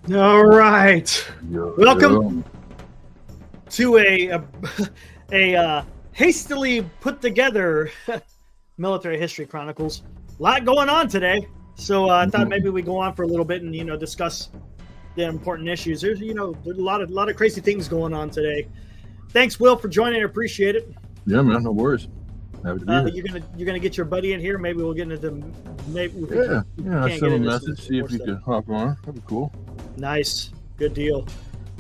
All right. Welcome to a hastily put together military history chronicles. A lot going on today, so I thought maybe we go on for a little bit and discuss the important issues. There's there's a lot of crazy things going on today. Thanks, Will, for joining. I appreciate it. Yeah, man, no worries. Happy to be here. You're gonna get your buddy in here. Maybe we'll get into I sent him a message. See if he could hop on. That'd be cool. Nice, good deal.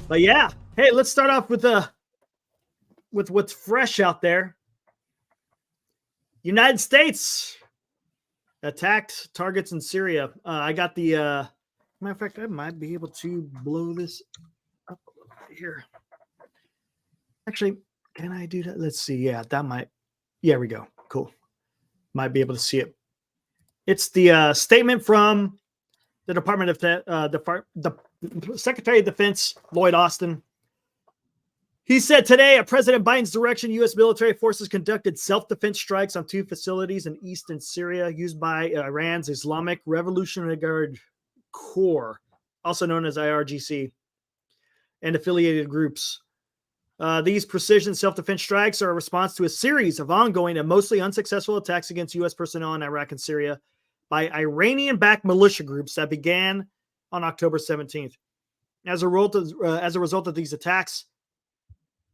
But yeah, hey, let's start off with what's fresh out there. United States attacked targets in Syria. I got the matter of fact, I might be able to blow this up a little bit here. Actually, can I do that? Let's see. Yeah, that might. Yeah, we go. Cool. Might be able to see it. It's the statement from the Department of the Secretary of Defense, Lloyd Austin. He said today, at President Biden's direction, U.S. military forces conducted self-defense strikes on 2 facilities in eastern Syria used by Iran's Islamic Revolutionary Guard Corps, also known as IRGC, and affiliated groups. These precision self-defense strikes are a response to a series of ongoing and mostly unsuccessful attacks against U.S. personnel in Iraq and Syria by Iranian-backed militia groups that began on October 17th. As a result of these attacks,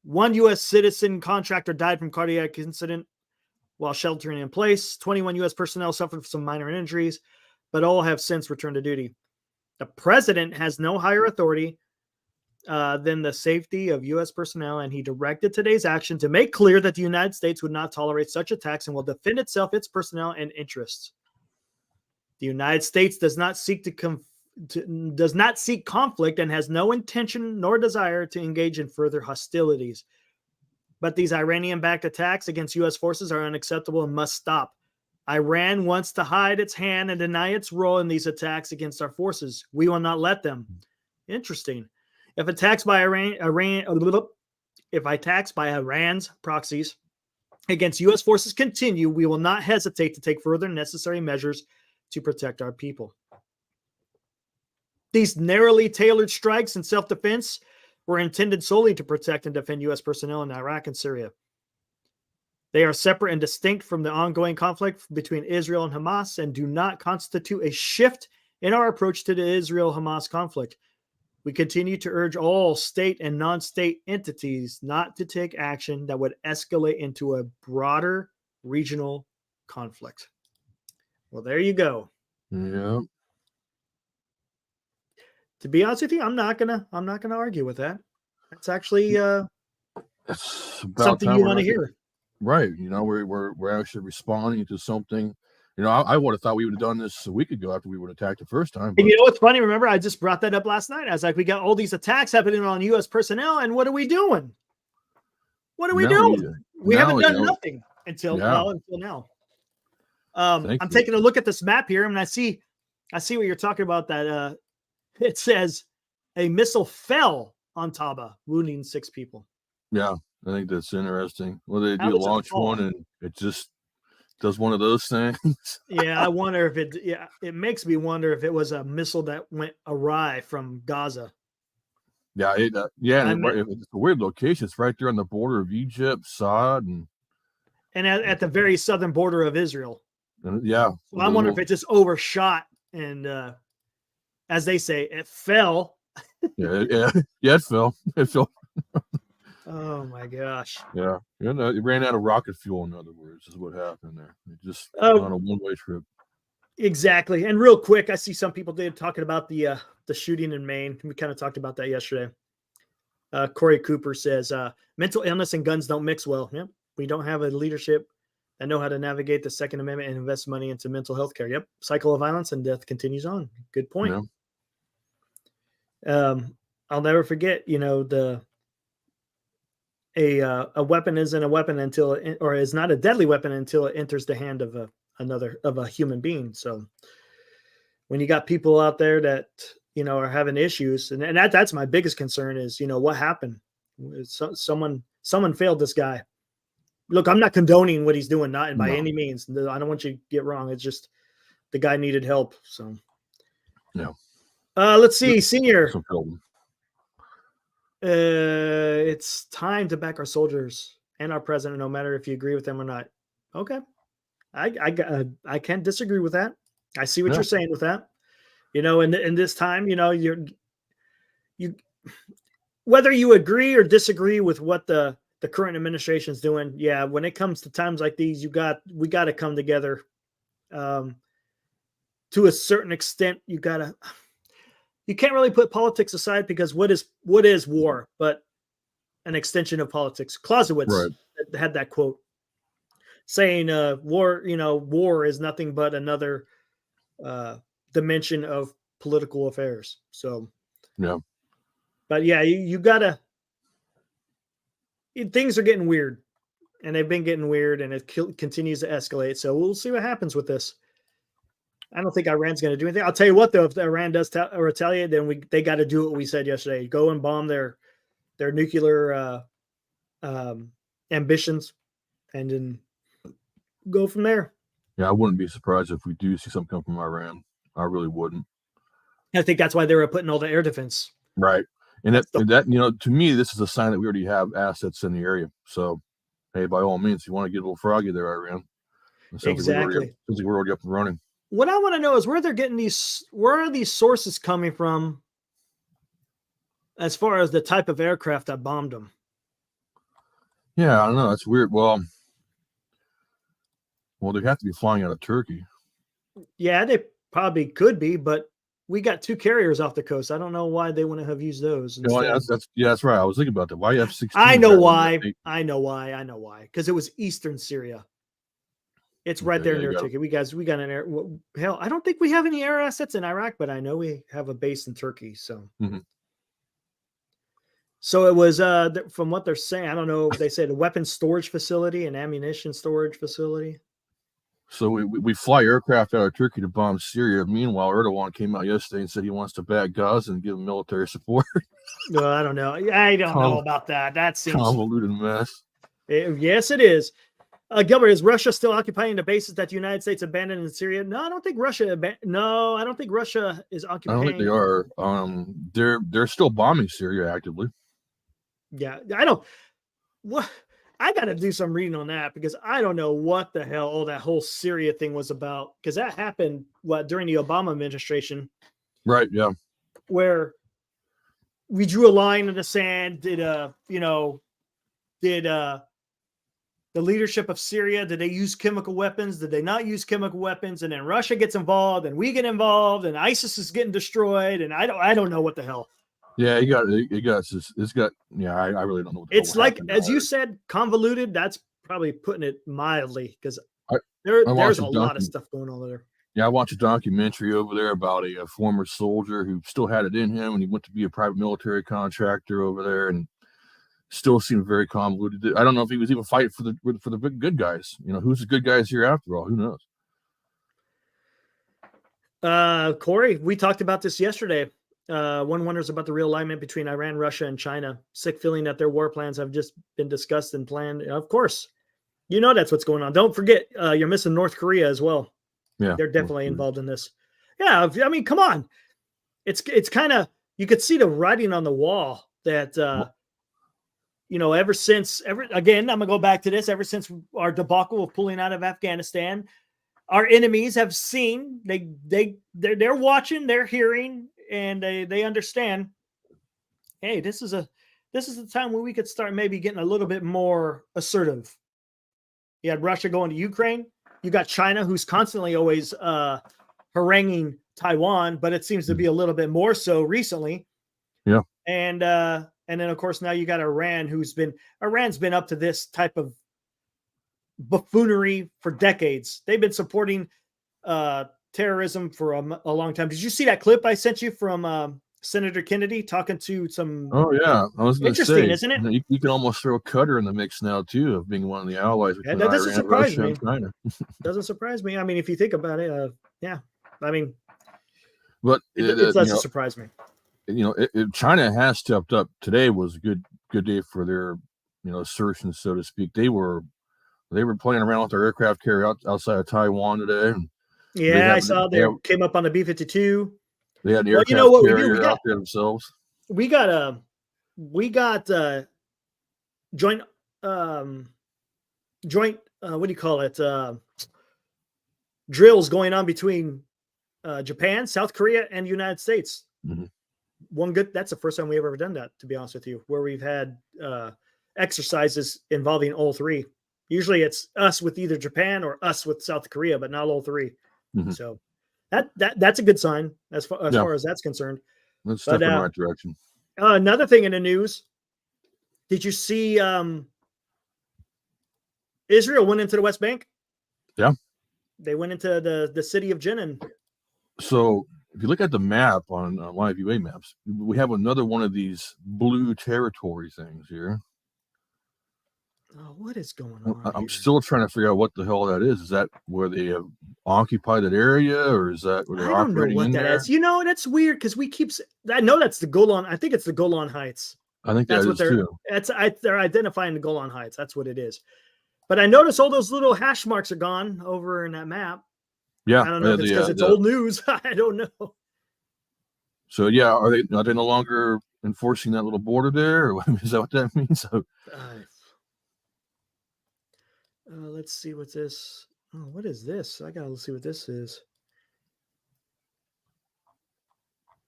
1 U.S. citizen contractor died from cardiac incident while sheltering in place. 21 U.S. personnel suffered some minor injuries, but all have since returned to duty. The president has no higher authority than the safety of U.S. personnel, and he directed today's action to make clear that the United States would not tolerate such attacks and will defend itself, its personnel, and interests. The United States does not seek conflict and has no intention nor desire to engage in further hostilities. But these Iranian-backed attacks against U.S. forces are unacceptable and must stop. Iran wants to hide its hand and deny its role in these attacks against our forces. We will not let them. Interesting. If attacks by Iran's proxies against U.S. forces continue, we will not hesitate to take further necessary measures to protect our people. These narrowly tailored strikes in self-defense were intended solely to protect and defend U.S. personnel in Iraq and Syria. They are separate and distinct from the ongoing conflict between Israel and Hamas and do not constitute a shift in our approach to the Israel-Hamas conflict. We continue to urge all state and non-state entities not to take action that would escalate into a broader regional conflict. Well, there you go. Yeah. To be honest with you, I'm not gonna argue with that. That's actually something you want to hear. Right. We're actually responding to something. I would have thought we would have done this a week ago after we would have attacked the first time. But... And you know what's funny? Remember, I just brought that up last night. I was like, we got all these attacks happening on U.S. personnel, and what are we doing? What are we doing? We haven't done nothing until now. I'm taking a look at this map here, and I see what you're talking about. That it says a missile fell on Taba, wounding 6 people. Yeah, I think that's interesting. Well, they do launch one, and it just does one of those things. Yeah, I wonder if it makes me wonder if it was a missile that went awry from Gaza. Yeah, it's a weird location. It's right there on the border of Egypt, Saad, and at the very southern border of Israel. Yeah. So I wonder if it just overshot and, as they say, it fell. It fell. It fell. Oh my gosh. Yeah. It ran out of rocket fuel, in other words, is what happened there. It just on a one-way trip. Exactly. And real quick, I see some people talking about the shooting in Maine. We kind of talked about that yesterday. Corey Cooper says, mental illness and guns don't mix well. Yep. We don't have a leadership that know how to navigate the Second Amendment and invest money into mental health care. Yep. Cycle of violence and death continues on. Good point. Yeah. I'll never forget, a weapon isn't a weapon or is not a deadly weapon until it enters the hand of a human being. So when you got people out there that, are having issues, and that's my biggest concern is, what happened? Someone failed this guy. Look, I'm not condoning what he's doing, not by any means. I don't want you to get wrong. It's just the guy needed help. So, yeah. Let's see, senior. Some film. It's time to back our soldiers and our president, no matter if you agree with them or not. Okay, I can't disagree with that. I see what Yeah. you're saying with that. In this time, you whether you agree or disagree with what the current administration is doing. Yeah, when it comes to times like these, we got to come together. To a certain extent, you can't really put politics aside, because what is war but an extension of politics? Clausewitz Right. had that quote saying, war is nothing but another dimension of political affairs. So, Yeah. but yeah, you gotta. Things are getting weird, and they've been getting weird, and it continues to escalate. So we'll see what happens with this. I don't think Iran's going to do anything. I'll tell you what, though, if Iran does retaliate, then they got to do what we said yesterday: go and bomb their nuclear ambitions, and then go from there. Yeah, I wouldn't be surprised if we do see something come from Iran. I really wouldn't. I think that's why they were putting all the air defense. Right. And that to me, this is a sign that we already have assets in the area. So, hey, by all means, if you want to get a little froggy there, Iran. Exactly. We're already up and running. What I want to know is where are these sources coming from as far as the type of aircraft that bombed them? Yeah, I don't know. That's weird. Well, they have to be flying out of Turkey. Yeah, they probably could be, but we got 2 carriers off the coast. I don't know why they wouldn't have used those. That's right. I was thinking about that. Why F-16? I know why. Because it was Eastern Syria. It's right there near Turkey. We got an air. Hell, I don't think we have any air assets in Iraq, but I know we have a base in Turkey. So, So it was from what they're saying. I don't know. They said a weapons storage facility and ammunition storage facility. So we fly aircraft out of Turkey to bomb Syria. Meanwhile, Erdogan came out yesterday and said he wants to back Gaza and give them military support. Well, I don't know. I don't know about that. That seems convoluted mess. Yes, it is. Gilbert, is Russia still occupying the bases that the United States abandoned in Syria? No, I don't think Russia. No, I don't think Russia is occupying. I don't think they are. They're still bombing Syria actively. Yeah, I don't. What I got to do some reading on that, because I don't know what the hell that whole Syria thing was about. Because that happened during the Obama administration, right? Yeah, where we drew a line in the sand. Did the leadership of Syria, did they use chemical weapons? Did they not use chemical weapons? And then Russia gets involved, and we get involved, and ISIS is getting destroyed, and I don't know what the hell. Yeah, I really don't know what the it's like, as you said, convoluted. That's probably putting it mildly, because there's a lot of stuff going on there. Yeah, I watched a documentary over there about a former soldier who still had it in him, and he went to be a private military contractor over there, and still seemed very convoluted. I don't know if he was even fighting for the big good guys. Who's the good guys here after all? Who knows? Corey, we talked about this yesterday. One wonders about the realignment between Iran, Russia, and China. Sick feeling that their war plans have just been discussed and planned. Of course, that's what's going on. Don't forget, you're missing North Korea as well. Yeah, they're definitely involved in this. Yeah, I mean, come on. It's kind of, you could see the writing on the wall that ever since again, I'm gonna go back to this. Ever since our debacle of pulling out of Afghanistan, our enemies have seen, they're watching, they're hearing, and they understand. Hey, this is the time when we could start maybe getting a little bit more assertive. You had Russia going to Ukraine. You got China, who's constantly always haranguing Taiwan, but it seems to be a little bit more so recently. Yeah. And then of course now you got Iran, Iran's been up to this type of buffoonery for decades. They've been supporting terrorism for a long time. Did you see that clip I sent you from Senator Kennedy talking to some? Oh yeah, I was going to say, interesting, isn't it? You can almost throw Qatar in the mix now too, of being one of the allies between that doesn't Iran, surprise Russia, me. and China. Doesn't surprise me. I mean, if you think about it, yeah. I mean, but it doesn't surprise me. China has stepped up. Today was a good day for their assertions, so to speak. They were playing around with their aircraft carrier outside of Taiwan today. And yeah, I saw they came up on the B-52. They had an Well, aircraft you know what we do? carrier out there themselves. We got joint what do you call it? Drills going on between Japan, South Korea, and the United States. Mhm. That's the first time we've ever done that, to be honest with you, where we've had exercises involving all three. Usually it's us with either Japan or us with South Korea, but not all 3. Mhm. So that's a good sign as far as that's concerned. That's But, step in the right direction. Another thing in the news, did you see Israel went into the West Bank? Yeah. They went into the city of Jenin. So if you look at the map on Live UA maps, we have another one of these blue territory things here. Oh, what is going on? I'm here? still trying to figure out what the hell that is. Is that where they have occupied that area, or is that where they're I don't know operating what in that there? is. You know, that's weird because we keep. I know that's the Golan. I think it's the Golan Heights. I think That's that what is they're. too. They're identifying the Golan Heights. That's what it is. But I notice all those little hash marks are gone over in that map. Yeah, I don't know if it's because it's old news. I don't know. So yeah, are they no longer enforcing that little border there, or is that what that means? So let's see what's this. Oh, what is this? I gotta see what this is.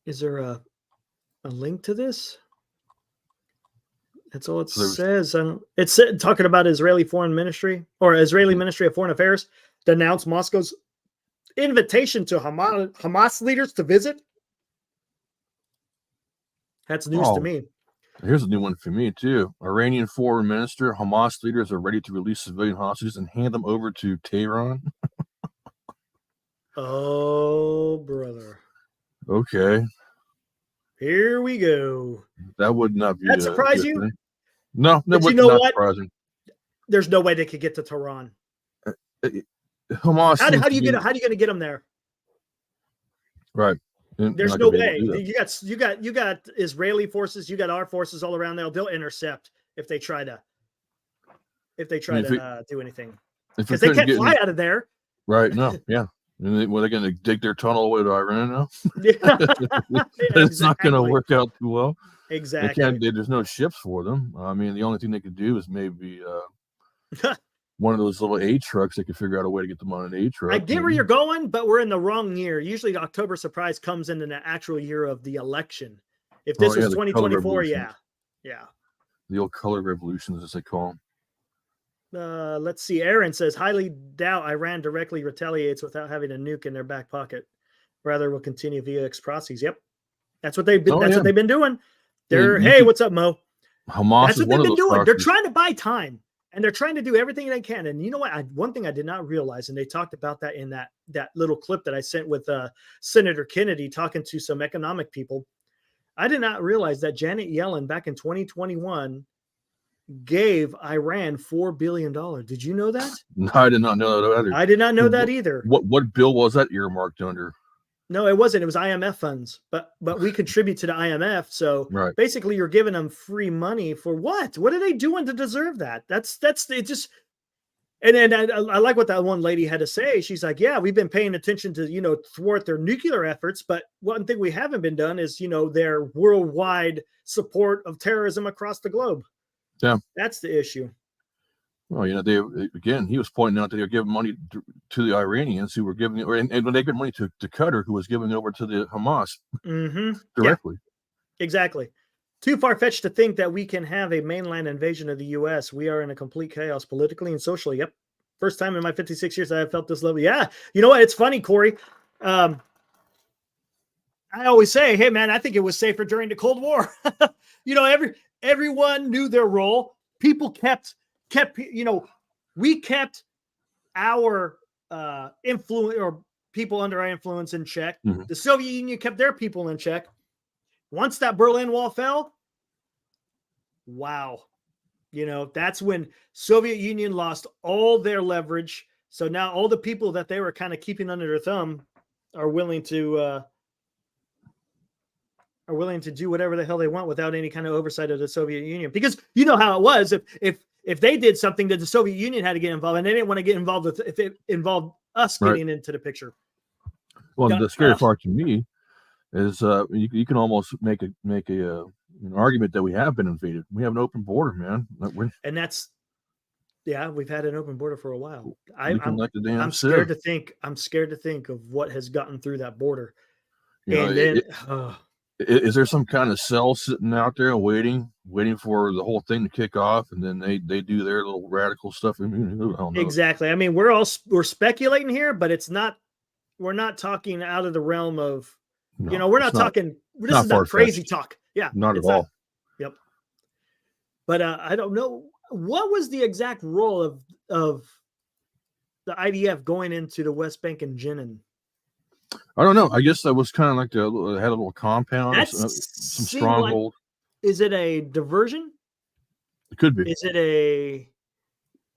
Is there a link to this? That's all it says. It's talking about Israeli Foreign Ministry or Israeli Ministry of Foreign Affairs denounced Moscow's invitation to Hamas leaders to visit. That's news to me. Here's a new one for me too. Iranian foreign minister: Hamas leaders are ready to release civilian hostages and hand them over to Tehran. Oh, brother. Okay. Here we go. That would not be. That surprise you? Thing. No, that would not surprise me. There's no way they could get to Tehran. Hamas. How are you going to get them there? Right. There's no way. You got Israeli forces. You got our forces all around there. They'll intercept if they try to do anything. Because they can't fly out of there. Right. No. Yeah. And they're going to dig their tunnel away to Iran now. It's not going to work out too well. Exactly. There's no ships for them. I mean, the only thing they could do is maybe one of those little A trucks. They could figure out a way to get them on an A truck. I get where you're going, but we're in the wrong year. Usually the October surprise comes in the actual year of the election. If this was 2024, yeah. The old color revolutions, as they call them. Let's see. Aaron says, highly doubt Iran directly retaliates without having a nuke in their back pocket. Rather, will continue via proxies. Yep. That's what they've been. What they've been doing. Hey, what's up, Mo? Hamas. That's what they've been doing. They're trying to buy time, and they're trying to do everything they can. And you know what? One thing I did not realize, and they talked about that in that little clip that I sent with Senator Kennedy talking to some economic people. I did not realize that Janet Yellen back in 2021 gave Iran $4 billion. Did you know that? No, I did not know that either. I did not know that either. What bill was that earmarked under? No, it wasn't. It was IMF funds, but we contribute to the IMF. So basically, you're giving them free money for what? What are they doing to deserve that? That's it. Just and I like what that one lady had to say. She's like, yeah, we've been paying attention to thwart their nuclear efforts, but one thing we haven't been done is their worldwide support of terrorism across the globe. Yeah, that's the issue. Well, he was pointing out that they were giving money to the Iranians who were giving, and when they give money to Qatar, who was giving it over to the Hamas directly. Yeah, exactly. Too far-fetched to think that we can have a mainland invasion of the U.S. We are in a complete chaos politically and socially. Yep. First time in my 56 years that I've felt this level. Yeah. You know what? It's funny, Corey. I always say, hey, man, I think it was safer during the Cold War. Everyone knew their role. People kept, we kept our influence or people under our influence in check. Mm-hmm. The Soviet Union kept their people in check. Once that Berlin Wall fell, wow. That's when Soviet Union lost all their leverage. So now all the people that they were kind of keeping under their thumb are willing to do whatever the hell they want without any kind of oversight of the Soviet Union. Because you know how it was. If they did something that the Soviet Union had to get involved, and they didn't want to get involved with, if it involved us getting into the picture. Well, the scary part to me is you can almost make an argument that we have been invaded. We have an open border, man. And that's, yeah, we've had an open border for a while. Looking like the damn I'm Civ. scared to think. I'm scared to think of what has gotten through that border. You know, And then, is there some kind of cell sitting out there waiting for the whole thing to kick off, and then they do their little radical stuff? I mean, who the hell knows? exactly. I mean, we're speculating here, but it's not. We're not talking out of the realm of. No, we're not talking. This not is not crazy far-fetched. talk. Yeah, Not at it's all. Yep. But I don't know what was the exact role of the IDF going into the West Bank and Jenin. I don't know. I guess that was kind of like they had a little compound, some stronghold. Is it a diversion? It could be. Is it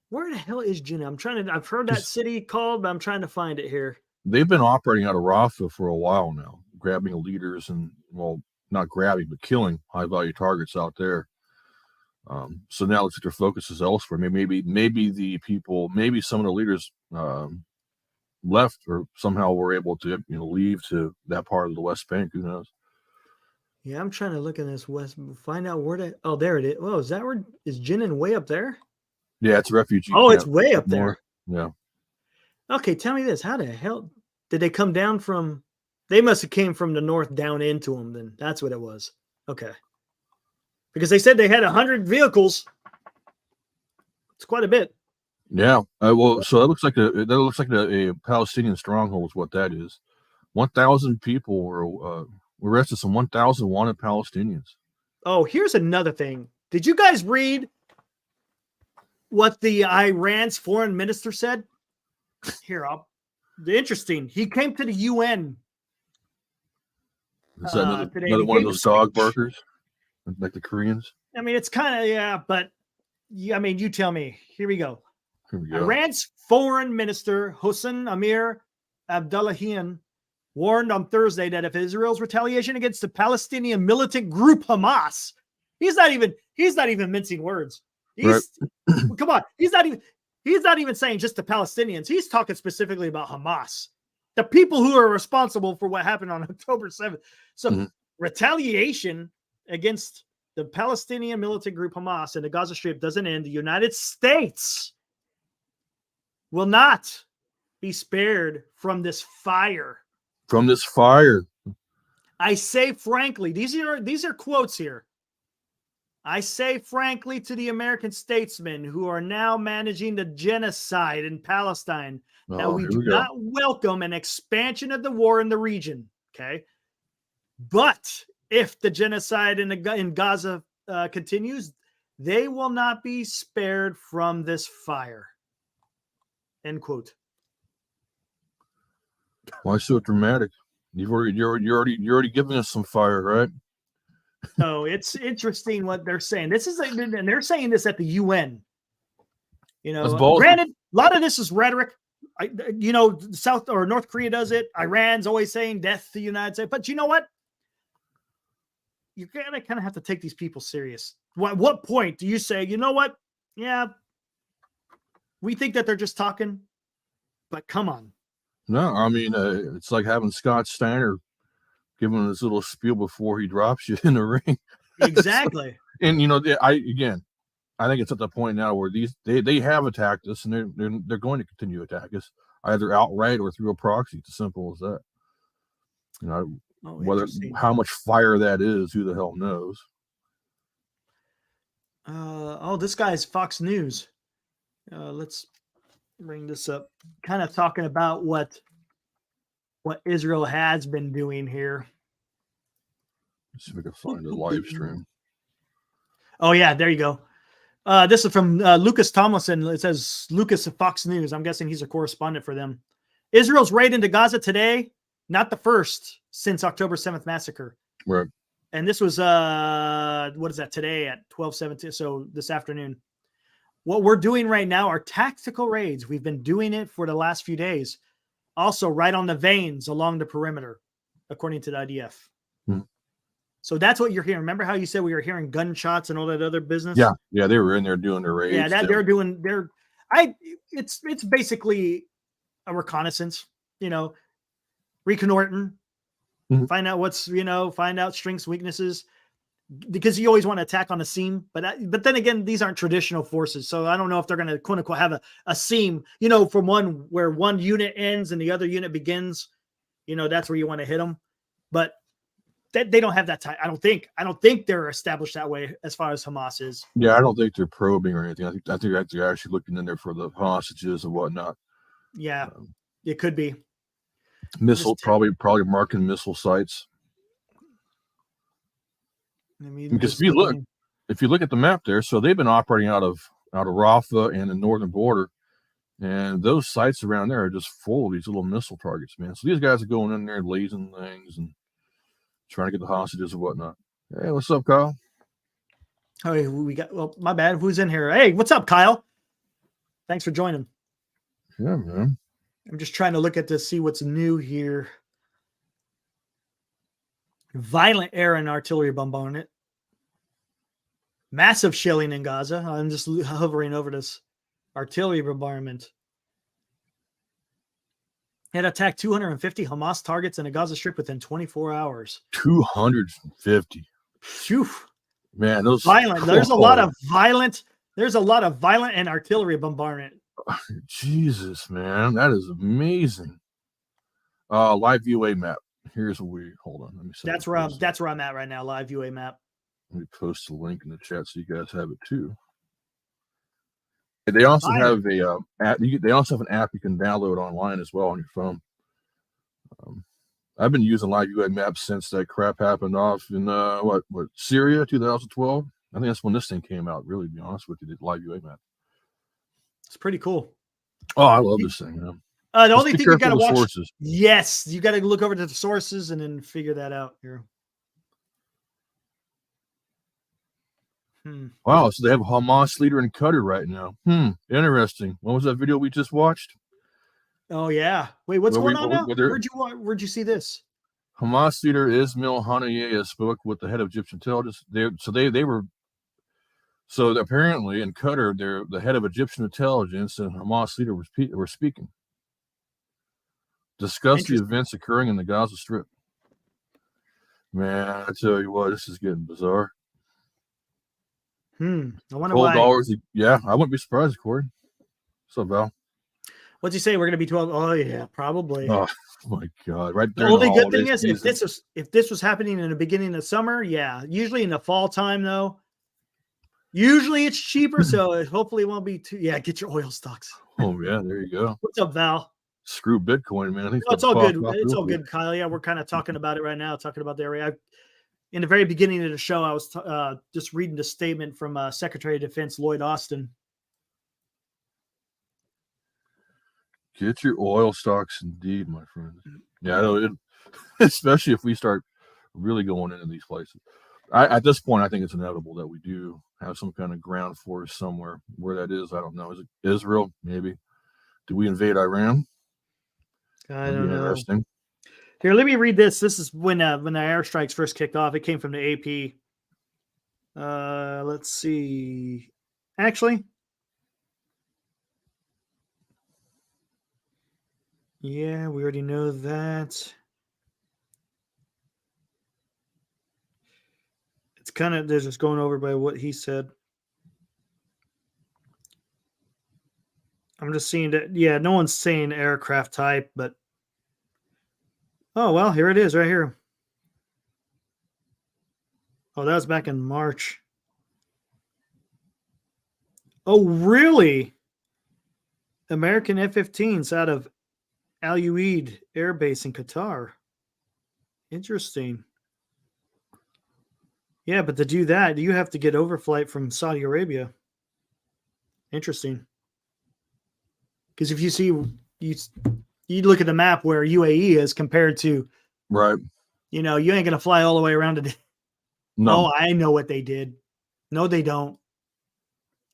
where the hell is Jenin? I've heard that city called, but I'm trying to find it here. They've been operating out of Rafah for a while now, grabbing leaders and, well, not grabbing, but killing high value targets out there. So now it looks like their focus is elsewhere. Maybe the people, maybe some of the leaders left or somehow were able to leave to that part of the West Bank. Who knows? Yeah, I'm trying to look in this find out where oh, there it is. Oh, is Jenin way up there? Yeah, it's a refugee. Oh, it's way up there. Yeah. Okay, tell me this. How the hell did they come down from? They must have came from the north down into them. Then that's what it was. Okay. Because they said they had 100 vehicles. It's quite a bit. Yeah. Well, so that looks like a Palestinian stronghold is what that is. 1,000 people were arrested. Some 1,000 wanted Palestinians. Oh, here's another thing. Did you guys read what the Iran's foreign minister said? Here, interesting. He came to the UN. Is that another one of those dog barkers, like the Koreans? I mean, it's kind of, but I mean, you tell me. Here we go. Iran's foreign minister, Hossein Amir Abdullahian, warned on Thursday that if Israel's retaliation against the Palestinian militant group Hamas, he's not even mincing words. Come on, he's not even saying just the Palestinians. He's talking specifically about Hamas, the people who are responsible for what happened on October 7th. So retaliation against the Palestinian militant group Hamas in the Gaza Strip doesn't end. The United States will not be spared from this fire. From this fire. I say frankly, these are quotes here. I say frankly to the American statesmen who are now managing the genocide in Palestine that we do not welcome an expansion of the war in the region. Okay. But if the genocide in Gaza continues, they will not be spared from this fire. End quote. Why so dramatic? You're already giving us some fire, right? So it's interesting what they're saying. And they're saying this at the UN. Granted, a lot of this is rhetoric. South or North Korea does it. Iran's always saying death to the United States. But you know what? You're gonna kind of have to take these people serious. What point do you say, you know what? Yeah, we think that they're just talking, but come on. No, I mean, it's like having Scott Steiner giving this little spiel before he drops you in the ring. Exactly. And I think it's at the point now where they have attacked us, and they're going to continue to attack us either outright or through a proxy. It's as simple as that. Whether how much fire that is, who the hell knows? This guy's Fox News. Let's bring this up. Kind of talking about what Israel has been doing here. Let's see if we can find a live stream. Oh yeah, there you go. This is from Lucas Tomlinson. It says Lucas of Fox News. I'm guessing he's a correspondent for them. Israel's raid into Gaza today, not the first since October 7th massacre. Right. And this was what is that, today at 12:17? So this afternoon. What we're doing right now are tactical raids. We've been doing it for the last few days. Also, right on the veins along the perimeter, according to the IDF. So that's what you're hearing. Remember how you said we were hearing gunshots and all that other business? Yeah, they were in there doing their raids. Yeah, it's basically a reconnaissance, reconnoitering. Mhm. find out what's, find out strengths, weaknesses, because you always want to attack on a seam. But then again, these aren't traditional forces. So I don't know if they're going to quote unquote have a seam, from one where one unit ends and the other unit begins, that's where you want to hit them. But they don't have that type. I don't think they're established that way as far as Hamas is. Yeah, I don't think they're probing or anything. I think they're actually looking in there for the hostages and whatnot. Yeah, it could be. Missile, probably marking missile sites. Because if you look at the map there, so they've been operating out of Rafah and the northern border, and those sites around there are just full of these little missile targets, man. So these guys are going in there and lasing things and trying to get the hostages and whatnot. Hey, what's up, Kyle? Oh, we got. Well, my bad. Who's in here? Hey, what's up, Kyle? Thanks for joining. Yeah, man. I'm just trying to look at this, see what's new here. Violent air and artillery bombardment. Massive shelling in Gaza. I'm just hovering over this artillery bombardment. It attacked 250 Hamas targets in the Gaza Strip within 24 hours. 250. Phew. Man, those violent. There's a lot of violent. There's a lot of violent and artillery bombardment. Jesus, man, that is amazing. Live UA map. Here's what we hold on. Let me. That's where I'm at right now. Live UA map. Let me post the link in the chat so you guys have it too. They also have a app. They also have an app you can download online as well on your phone. I've been using Live UA Maps since that crap happened off in Syria 2012. I think that's when this thing came out. Really, to be honest with you, the Live UA Map. It's pretty cool. Oh, I love this thing, man. The only thing you got to watch. Sources. Yes, you got to look over to the sources and then figure that out here. Wow, so they have a Hamas leader in Qatar right now. Interesting. What was that video we just watched? Oh yeah. Wait, what's going on now? Where'd you see this? Hamas leader Ismail Haniyeh spoke with the head of Egyptian intelligence. So apparently in Qatar, the head of Egyptian intelligence and Hamas leader were speaking. Discuss the events occurring in the Gaza Strip. Man, I tell you what, this is getting bizarre. I wonder why. $12. Yeah, I wouldn't be surprised, Corey. What's up, Val? What'd you say? We're gonna be 12. Oh yeah, probably. Oh my God! Right there. The only good thing is if this was happening in the beginning of summer, yeah. Usually in the fall time though, usually it's cheaper, so hopefully it won't be too. Yeah, get your oil stocks. Oh yeah, there you go. What's up, Val? Screw Bitcoin, man. I think it's all good. It's all good, Kyle. Yeah, we're kind of talking about it right now. Talking about the area. In the very beginning of the show, I was just reading the statement from Secretary of Defense Lloyd Austin. Get your oil stocks, indeed, my friend. Yeah, especially if we start really going into these places. At this point, I think it's inevitable that we do have some kind of ground force somewhere. Where that is, I don't know. Is it Israel? Maybe. Do we invade Iran? I don't know. Interesting. Here, let me read this. This is when the airstrikes first kicked off. It came from the AP. Let's see. Actually, yeah, we already know that. It's kind of, they're just going over by what he said. I'm just seeing that, yeah, no one's saying aircraft type, but oh, well, here it is right here. Oh, that was back in March. Oh, really? American F-15s out of Al Udeid Air Base in Qatar. Interesting. Yeah, but to do that, you have to get overflight from Saudi Arabia. Interesting. Because if you see, you look at the map where UAE is compared to, right? You know, you ain't gonna fly all the way around to. No, oh, I know what they did. No, they don't.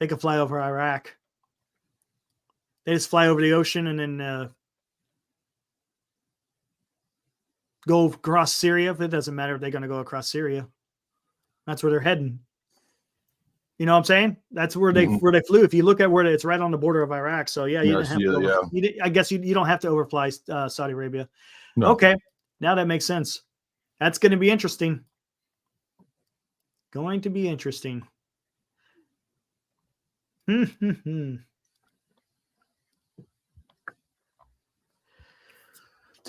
They could fly over Iraq. They just fly over the ocean and then go across Syria. It doesn't matter if they're going to go across Syria. That's where they're heading. You know what I'm saying? That's where they flew. If you look at where it's right on the border of Iraq. So yeah, I guess you don't have to overfly Saudi Arabia. No. Okay, now that makes sense. That's going to be interesting. Going to be interesting. Two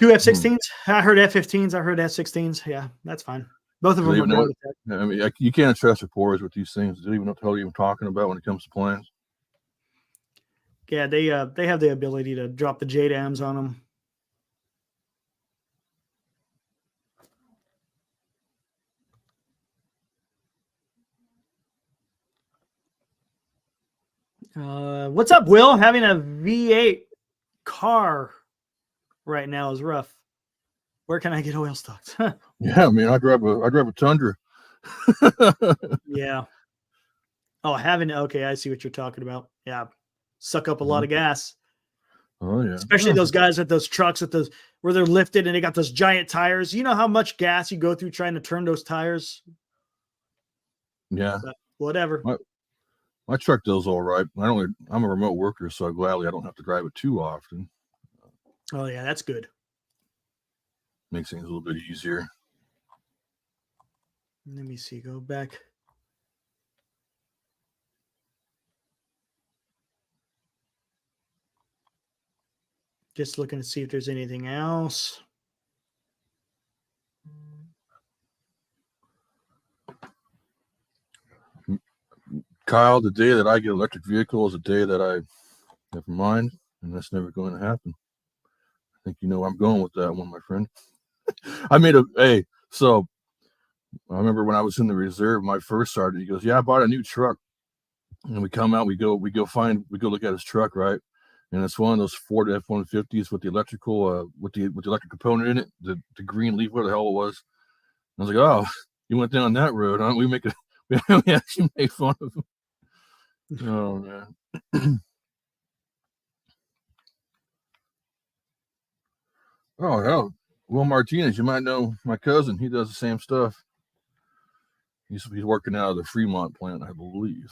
F-16s. I heard F-15s. I heard F-16s. Yeah, that's fine. Both of Do they them are even know ground attack. I mean, you can't trust reporters with these things. They don't even know what the hell you're even talking about when it comes to planes. Yeah, they have the ability to drop the JDAMs on them. What's up, Will? Having a V8 car right now is rough. Where can I get oil stocks? Yeah, I mean, I drive a Tundra. Yeah. Oh, okay, I see what you're talking about. Yeah. Suck up a lot of gas. Oh yeah. Especially those guys with those trucks with those where they're lifted and they got those giant tires. You know how much gas you go through trying to turn those tires? Yeah. But whatever. My truck does all right. I'm a remote worker, so gladly I don't have to drive it too often. Oh yeah, that's good. Makes things a little bit easier. Let me see. Go back. Just looking to see if there's anything else. Kyle, the day that I get an electric vehicle is a day that I never mind, and that's never going to happen. I think you know where I'm going with that one, my friend. So I remember when I was in the reserve, my first sergeant, he goes, "Yeah, I bought a new truck." And we come out, we go look at his truck, right? And it's one of those Ford F-150s with the electrical, with the electric component in it, the green leaf, what the hell it was. And I was like, "Oh, you went down that road, huh?" We actually made fun of him. Oh man. Oh hell, Will Martinez, you might know my cousin. He does the same stuff. He's working out of the Fremont plant, I believe.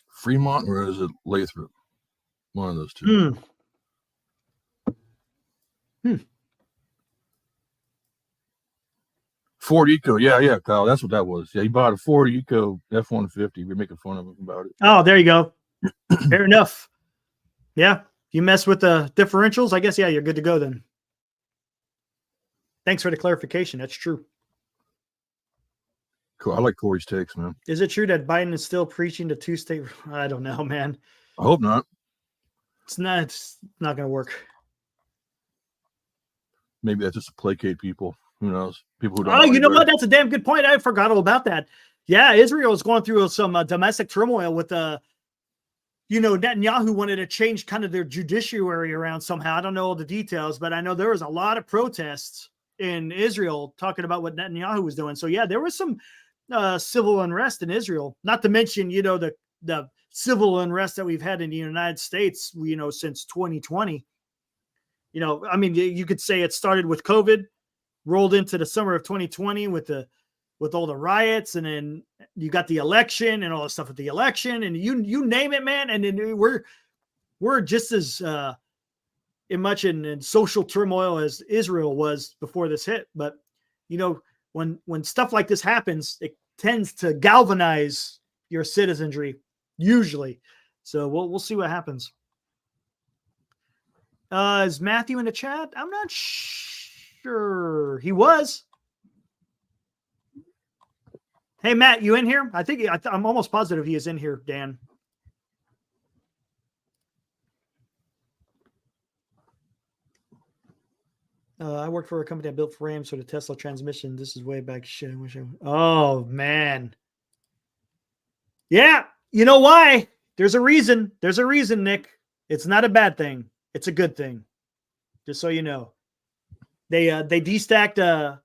Fremont, or is it Lathrop? One of those two. Ford Eco, yeah, Kyle, that's what that was. Yeah, he bought a Ford Eco F-150. We're making fun of him about it. Oh, there you go. Fair enough. Yeah, you mess with the differentials, I guess. Yeah, you're good to go then. Thanks for the clarification. That's true. Cool. I like Corey's takes, man. Is it true that Biden is still preaching to two-state? I don't know, man. I hope not. It's not going to work. Maybe that's just to placate people. Who knows? People who don't. Oh, you know what? That's a damn good point. I forgot all about that. Yeah, Israel is going through some domestic turmoil with Netanyahu wanted to change kind of their judiciary around somehow. I don't know all the details, but I know there was a lot of protests in Israel talking about what Netanyahu was doing. So yeah, there was some civil unrest in Israel. Not to mention, the civil unrest that we've had in the United States, since 2020. I mean, you could say it started with COVID, rolled into the summer of 2020 with all the riots, and then you got the election and all the stuff with the election, and you name it, man. And then we're just as much in social turmoil as Israel was before this hit. But when stuff like this happens, it tends to galvanize your citizenry usually. So we'll see what happens. Is Matthew in the chat? I'm not sure. He was. Hey, Matt, you in here? I'm almost positive he is in here, Dan. I worked for a company that built frames for the Tesla transmission. This is way back. Shit, oh, man. Yeah, you know why? There's a reason. There's a reason, Nick. It's not a bad thing. It's a good thing. Just so you know. They destacked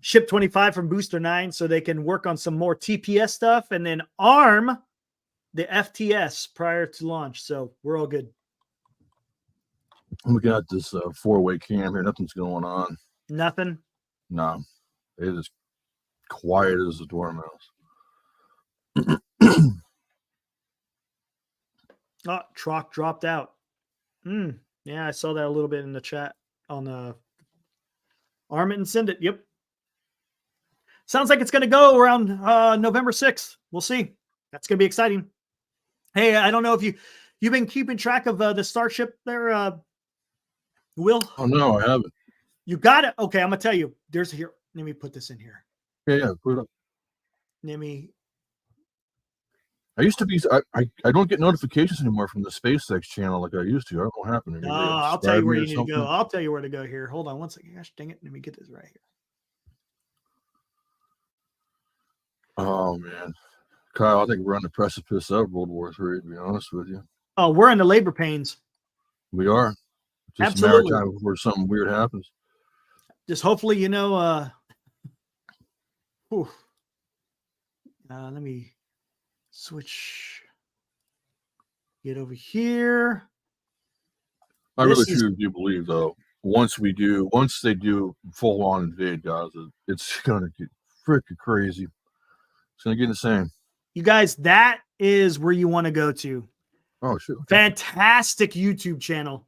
Ship 25 from Booster 9 so they can work on some more TPS stuff and then arm the FTS prior to launch. So we're all good. I'm looking at this 4-way cam here. Nothing's going on. Nothing? No. It is quiet as a dormouse. Oh, Troc dropped out. Yeah, I saw that a little bit in the chat. on arm it and send it. Yep. Sounds like it's going to go around November 6th. We'll see. That's going to be exciting. Hey, I don't know if you've been keeping track of the Starship there, Will. Oh no, I haven't. You got it. Okay, I'm gonna tell you. There's here. Let me put this in here. Yeah, put it up. Let me. I used to be. I don't get notifications anymore from the SpaceX channel like I used to. I don't know what happened. Maybe they I'll tell you where you subscribed need me to or go. I'll tell you where to go here. Hold on one second. Gosh dang it. Let me get this right here. Oh man, Kyle, I think we're on the precipice of World War III. To be honest with you, Oh, we're in the labor pains. we are. Just Absolutely. a matter of time before something weird happens. Just hopefully, let me switch. Get over here. I This really is- truly do believe, though, once they do full on invade Gaza, it's gonna get freaking crazy. It's gonna get insane. You guys, that is where you want to go to. Oh shit! Fantastic YouTube channel.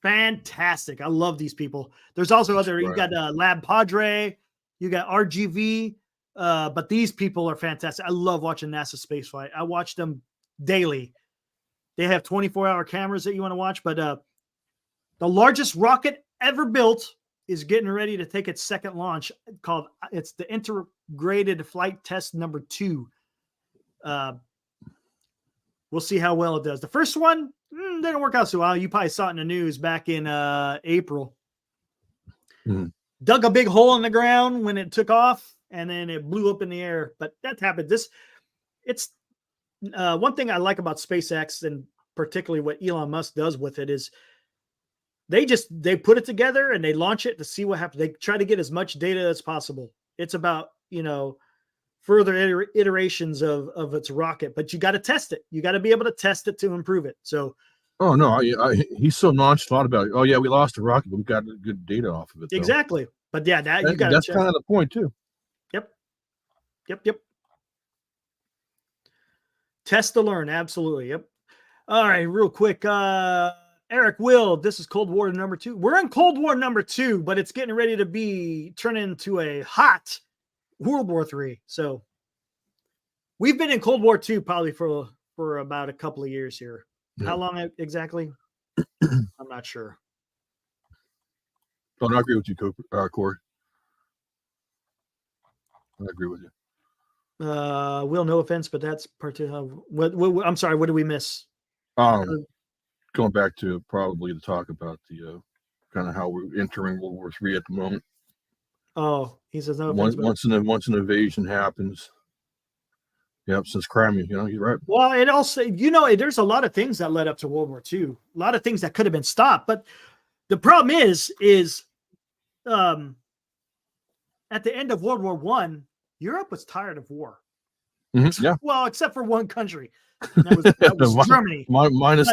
Fantastic. I love these people. There's also other, you got Lab Padre, you got RGV, but these people are fantastic. I love watching NASA spaceflight. I watch them daily. They have 24-hour cameras that you want to watch, but the largest rocket ever built is getting ready to take its second launch. It's the Integrated Flight Test number 2. We'll see how well it does. The first one didn't work out so well. You probably saw it in the news back in April. Mhm. Dug a big hole in the ground when it took off, and then it blew up in the air. But that happened. It's one thing I like about SpaceX, and particularly what Elon Musk does with it, is they put it together and they launch it to see what happens. They try to get as much data as possible. It's about, further iterations of its rocket, but you got to test it. You got to be able to test it to improve it. So, oh no, he's so nonchalant about it. Oh yeah, we lost a rocket, but we got good data off of it. Though. Exactly. But yeah, you got that's kind of the point too. Yep. Test to learn. Absolutely. Yep. All right, real quick. Eric, Will, this is Cold War number 2. We're in Cold War number 2, but it's getting ready to turn into a hot World War III. So we've been in Cold War II probably for about a couple of years here. Yeah. How long exactly? I'm not sure. Oh, I agree with you, Corey. I agree with you. Will, no offense, but that's part of what I'm sorry. What did we miss? Going back to probably to talk about the kind of how we're entering World War III at the moment. Oh, he says no offense. Once an invasion happens. Yep, since Crimea, you're right. Well, it also, there's a lot of things that led up to World War II. A lot of things that could have been stopped, but the problem is at the end of World War I, Europe was tired of war. Mm-hmm, yeah. Well, except for one country. That was Germany. Minus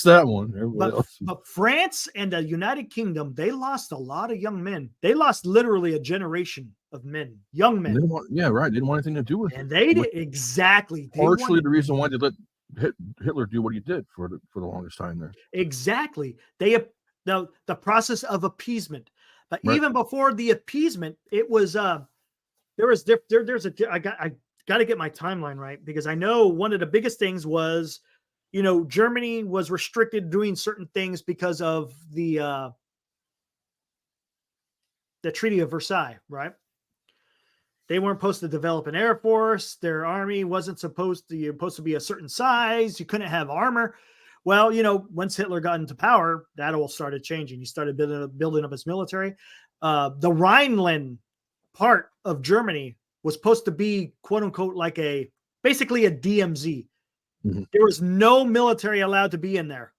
that one. But France and the United Kingdom, they lost a lot of young men. They lost literally a generation of men, young men. They didn't want anything to do with it. And they did exactly. Partially the reason why they let Hitler do what he did for the longest time there. Exactly. The process of appeasement. But even before the appeasement, it was I got to get my timeline right, because I know one of the biggest things was, Germany was restricted doing certain things because of the Treaty of Versailles, right? They weren't supposed to develop an air force. Their army wasn't supposed to be a certain size. You couldn't have armor. Well, once Hitler got into power, that all started changing. He started building up his military. The Rhineland part of Germany was supposed to be, quote unquote, like basically a DMZ. Mm-hmm. There was no military allowed to be in there.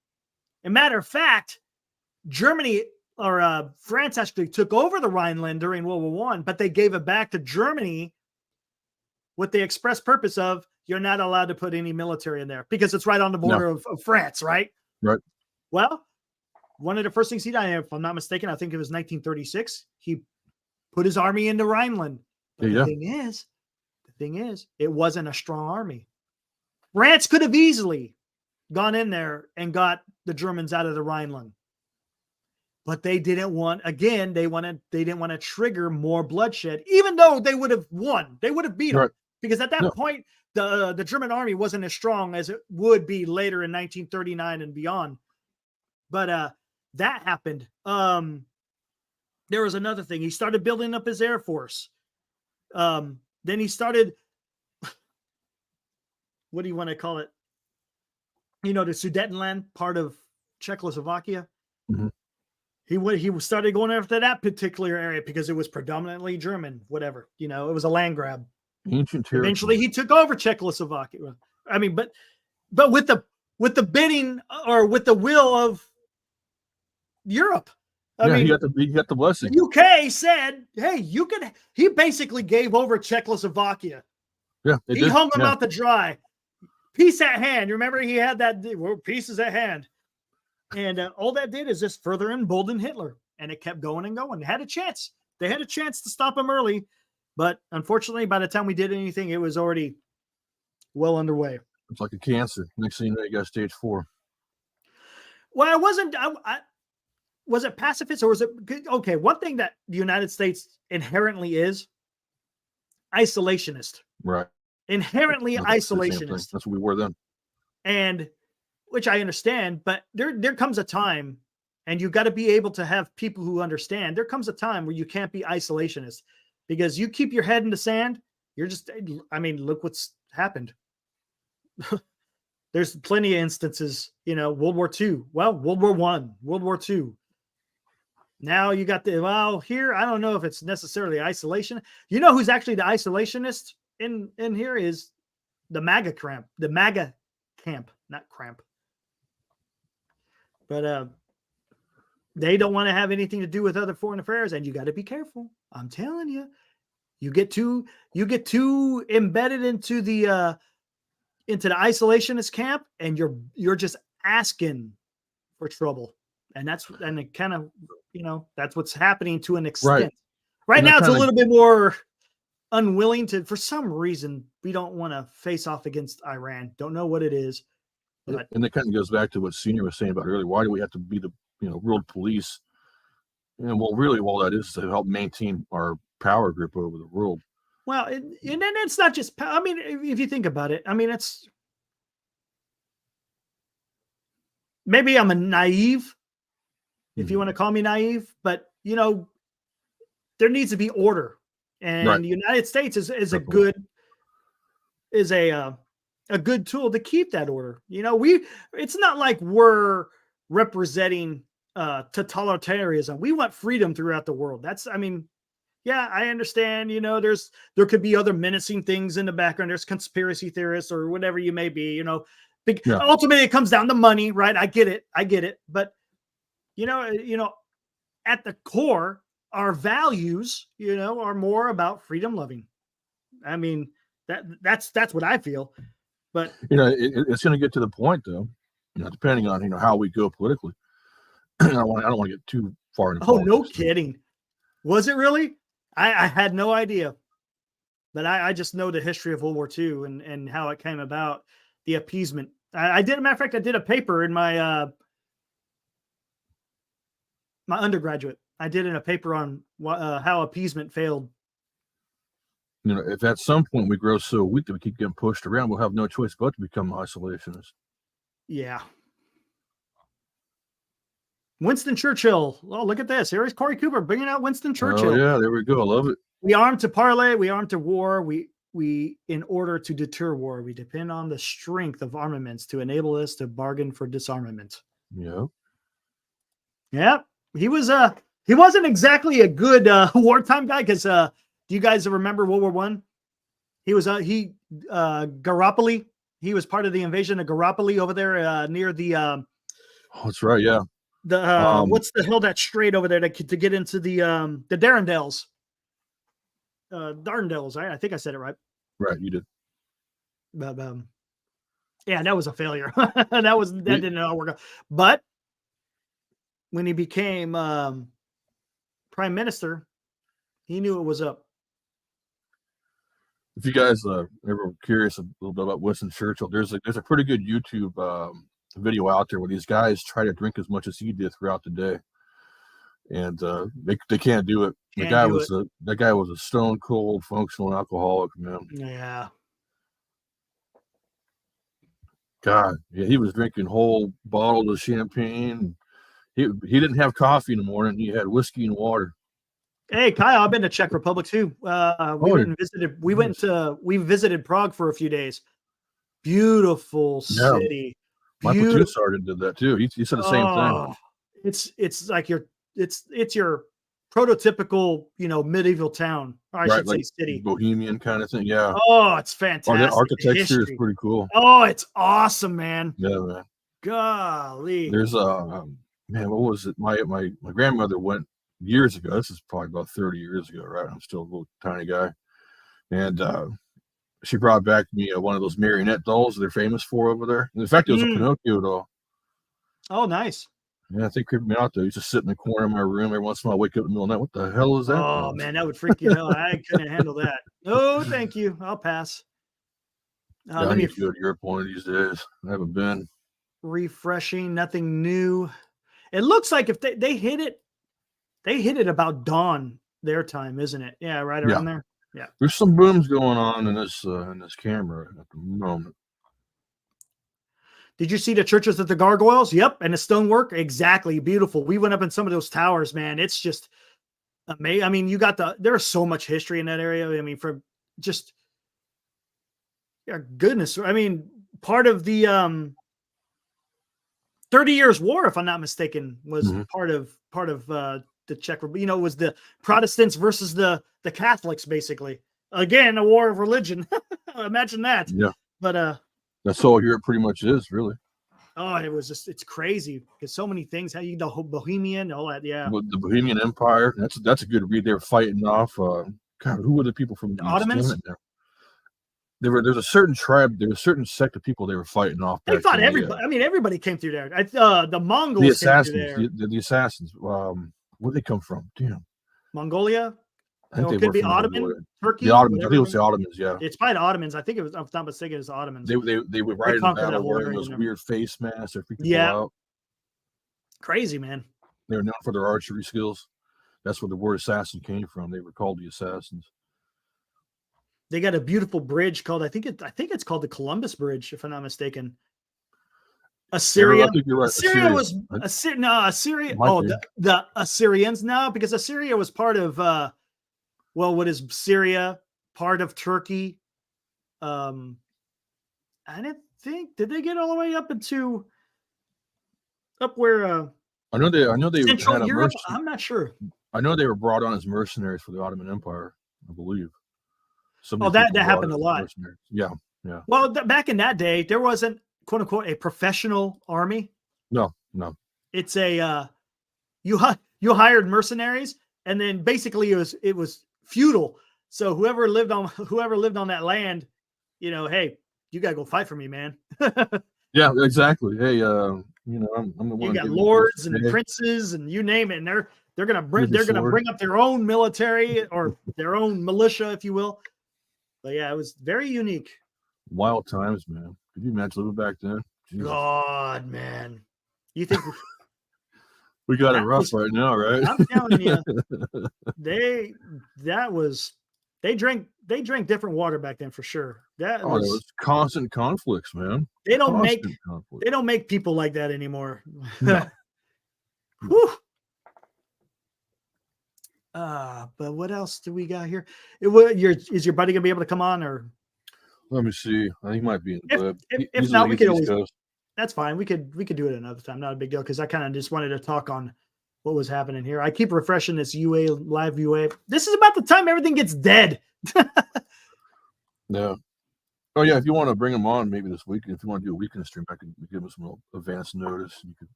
As a matter of fact, France actually took over the Rhineland during World War I, but they gave it back to Germany with the express purpose of, you're not allowed to put any military in there because it's right on the border of France, right? Right. Well, one of the first things he did, if I'm not mistaken, I think it was 1936, he put his army into Rhineland. But the thing is, it wasn't a strong army. France could have easily gone in there and got the Germans out of the Rhineland. but they didn't want, again, they didn't want to trigger more bloodshed, even though they would have won. They would have beat them. Right. Because at that No. point, the German army wasn't as strong as it would be later in 1939 and beyond. But that happened. There was another thing. He started building up his air force. Then he started, what do you want to call it? The Sudetenland, part of Czechoslovakia. Mhm. He started going after that particular area because it was predominantly German, whatever. It was a land grab. Ancient territory. Eventually, he took over Czechoslovakia. I mean, but with the bidding or with the will of Europe. I mean, he got the blessing. The UK said, "Hey, you can." He basically gave over Czechoslovakia. Yeah, he hung them out to dry. Peace at hand. You remember he had that. Peace is at hand, and all that did is just further embolden Hitler, and it kept going and going. They had a chance. They had a chance to stop him early, but unfortunately, by the time we did anything, it was already well underway. It's like a cancer. Next thing you know, you got stage 4. Well, I wasn't. Was it pacifist or was it okay? One thing that the United States inherently is isolationist. Right. Inherently isolationist. That's what we were then. And which I understand, but there comes a time, and you got to be able to have people who understand. There comes a time where you can't be isolationist because you keep your head in the sand. You're just, I mean, look what's happened. There's plenty of instances, World War II. Well, World War I, World War II. Now you got here, I don't know if it's necessarily isolation. You know who's actually the isolationist in here is the MAGA camp, not cramp. But they don't want to have anything to do with other foreign affairs, and you got to be careful. I'm telling you, you get too embedded into the isolationist camp, and you're just asking for trouble. And it kind of, that's what's happening to an extent. Right now, it's a little bit more unwilling to, for some reason, we don't want to face off against Iran. Don't know what it is. But, and it kind of goes back to what Senior was saying about earlier. Why do we have to be the world police? And well, really, all that is to help maintain our power grip over the world. Well, and then it's not just. I mean, if you think about it, I mean, it's maybe I'm a naive. If you want to call me naive, but there needs to be order, and the United States is a good tool to keep that order. It's not like we're representing totalitarianism. We want freedom throughout the world. I understand. There could be other menacing things in the background. There's conspiracy theorists or whatever you may be. Ultimately, it comes down to money, right? I get it, but. At the core, our values, are more about freedom loving. I mean, that's what I feel. But it's going to get to the point, though. Depending on how we go politically. I don't want to get too far into politics. No kidding. Was it really? I had no idea. But I just know the history of World War II and how it came about, the appeasement. I did, matter of fact, I did a paper in my my undergraduate. I did in a paper on how appeasement failed. If at some point we grow so weak that we keep getting pushed around, we'll have no choice but to become isolationists. Yeah. Winston Churchill. Oh, look at this. Here's Corey Cooper bringing out Winston Churchill. Oh, yeah, there we go. I love it. We arm to parley. We arm to war. We, in order to deter war, we depend on the strength of armaments to enable us to bargain for disarmament. Yeah. Yeah. He wasn't exactly a good wartime guy because do you guys remember World War One? He was Gallipoli. He was part of the invasion of Gallipoli over there near the. Oh, that's right. Yeah. The what's the hill that's straight over there to get into the Dardanelles? Dardanelles. I think I said it right. Right, you did. But yeah, that was a failure. that didn't work out. But when he became prime minister, he knew it was up. If you guys ever curious a little bit about Winston Churchill, there's a pretty good YouTube video out there where these guys try to drink as much as he did throughout the day. and they can't do it. Can't do it. That guy was a stone cold functional alcoholic, man. Yeah. God, yeah, he was drinking whole bottles of champagne. He didn't have coffee in the morning. He had whiskey and water. Hey, Kyle, I've been to Czech Republic too. We went and visited. We visited Prague for a few days. Beautiful city. My platoon sergeant did that too. He said the same thing. It's like it's your prototypical, medieval town. Or I should say city. Bohemian kind of thing. Yeah. Oh, it's fantastic. Oh, that architecture is pretty cool. Oh, it's awesome, man. Yeah, man. Golly. There's man, what was it? My grandmother went years ago. This is probably about 30 years ago, right? I'm still a little tiny guy. And she brought back me one of those marionette dolls they're famous for over there. In fact, it was a Pinocchio doll. Oh, nice. Yeah, I think creeped me out though. He used to sit in the corner of my room every once in a while. Wake up in the middle of the night. What the hell is that? Oh man, that would freak you out. I couldn't handle that. No, thank you. I'll pass. I need to go to Europe one of these days. I haven't been. Refreshing, nothing new. It looks like if they hit it about dawn their time, isn't it? Yeah, right around there. Yeah. There's some booms going on in this camera at the moment. Did you see the churches at the gargoyles? Yep. And the stonework? Exactly. Beautiful. We went up in some of those towers, man. It's just amazing. I mean, there's so much history in that area. I mean, for just, goodness. I mean, part of the 30 Years' War, if I'm not mistaken, was part of the Czech, it was the Protestants versus the Catholics, basically. Again, a war of religion. Imagine that. Yeah. But, that's all Europe pretty much is, really. Oh, it's crazy because so many things. How you the whole Bohemian, all that, yeah. With the Bohemian Empire, that's a good read. They were fighting off. God, who were the people from the Ottomans? There's a certain tribe. There was a certain sect of people they were fighting off. They fought everybody. I mean, everybody came through there. The Mongols, the assassins, the assassins. Where'd they come from? Damn, Mongolia. I think it could be Ottoman, Turkey. The Ottomans. I think it was the Ottomans. Yeah, it's probably the Ottomans. I think it was. I'm not mistaken. It's the Ottomans. They were right in the battle wearing those weird face masks. They're freaking out. Crazy, man. They were known for their archery skills. That's where the word assassin came from. They were called the assassins. They got a beautiful bridge called. I think it's called the Columbus Bridge, if I'm not mistaken. Assyria. I think you're right. Assyria was Assyria. Oh, the Assyrians. No, because Assyria was part of. What is Syria? Part of Turkey. I didn't think. Did they get all the way up where? I know they Central Europe. I'm not sure. I know they were brought on as mercenaries for the Ottoman Empire. I believe. That happened a lot. Yeah. Well, back in that day, there wasn't "quote unquote" a professional army. No. It's a you hired mercenaries, and then basically it was feudal. So whoever lived on that land, hey, you gotta go fight for me, man. Yeah, exactly. Hey, I'm the one. You got lords and princes and you name it, and they're gonna bring up their own military or their own militia, if you will. But yeah, it was very unique. Wild times, man. Could you imagine living back then? Jesus. God, man. You think we got it rough right now, right? I'm telling you, they drank different water back then for sure. There was constant conflicts, man. They don't make people like that anymore. No. Whew. But what else do we got here? Is your buddy gonna be able to come on, or? Let me see. I think he might be in the web. If not, we could always. That's fine. We could do it another time. Not a big deal, because I kind of just wanted to talk on what was happening here. I keep refreshing this live UA. This is about the time everything gets dead. Yeah. Oh yeah. If you want to bring them on, maybe this weekend. If you want to do a weekend stream, I can give them some advance notice. You could.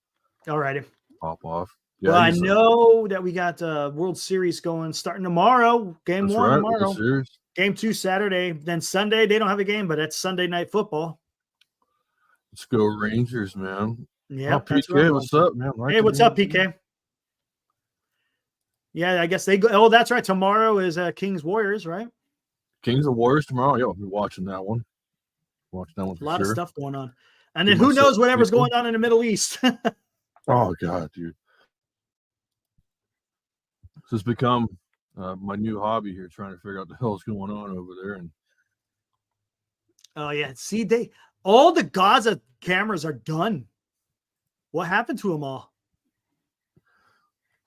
All righty. Pop off. Yeah, well, I know that we got World Series going starting tomorrow. Game 1 tomorrow. Game 2 Saturday. Then Sunday they don't have a game, but that's Sunday Night Football. Let's go Rangers, man. Yeah. PK, what's up, man? Hey, what's up, PK? Yeah, I guess they go. Oh, that's right. Tomorrow is Kings Warriors, right? Kings and Warriors tomorrow. Yeah, we'll be watching that one. A lot of stuff going on. And then who knows whatever's going on in the Middle East. Oh, God, dude. has become my new hobby here, trying to figure out the hell's going on over there. And Oh yeah, see, all the Gaza cameras are done. What happened to them all?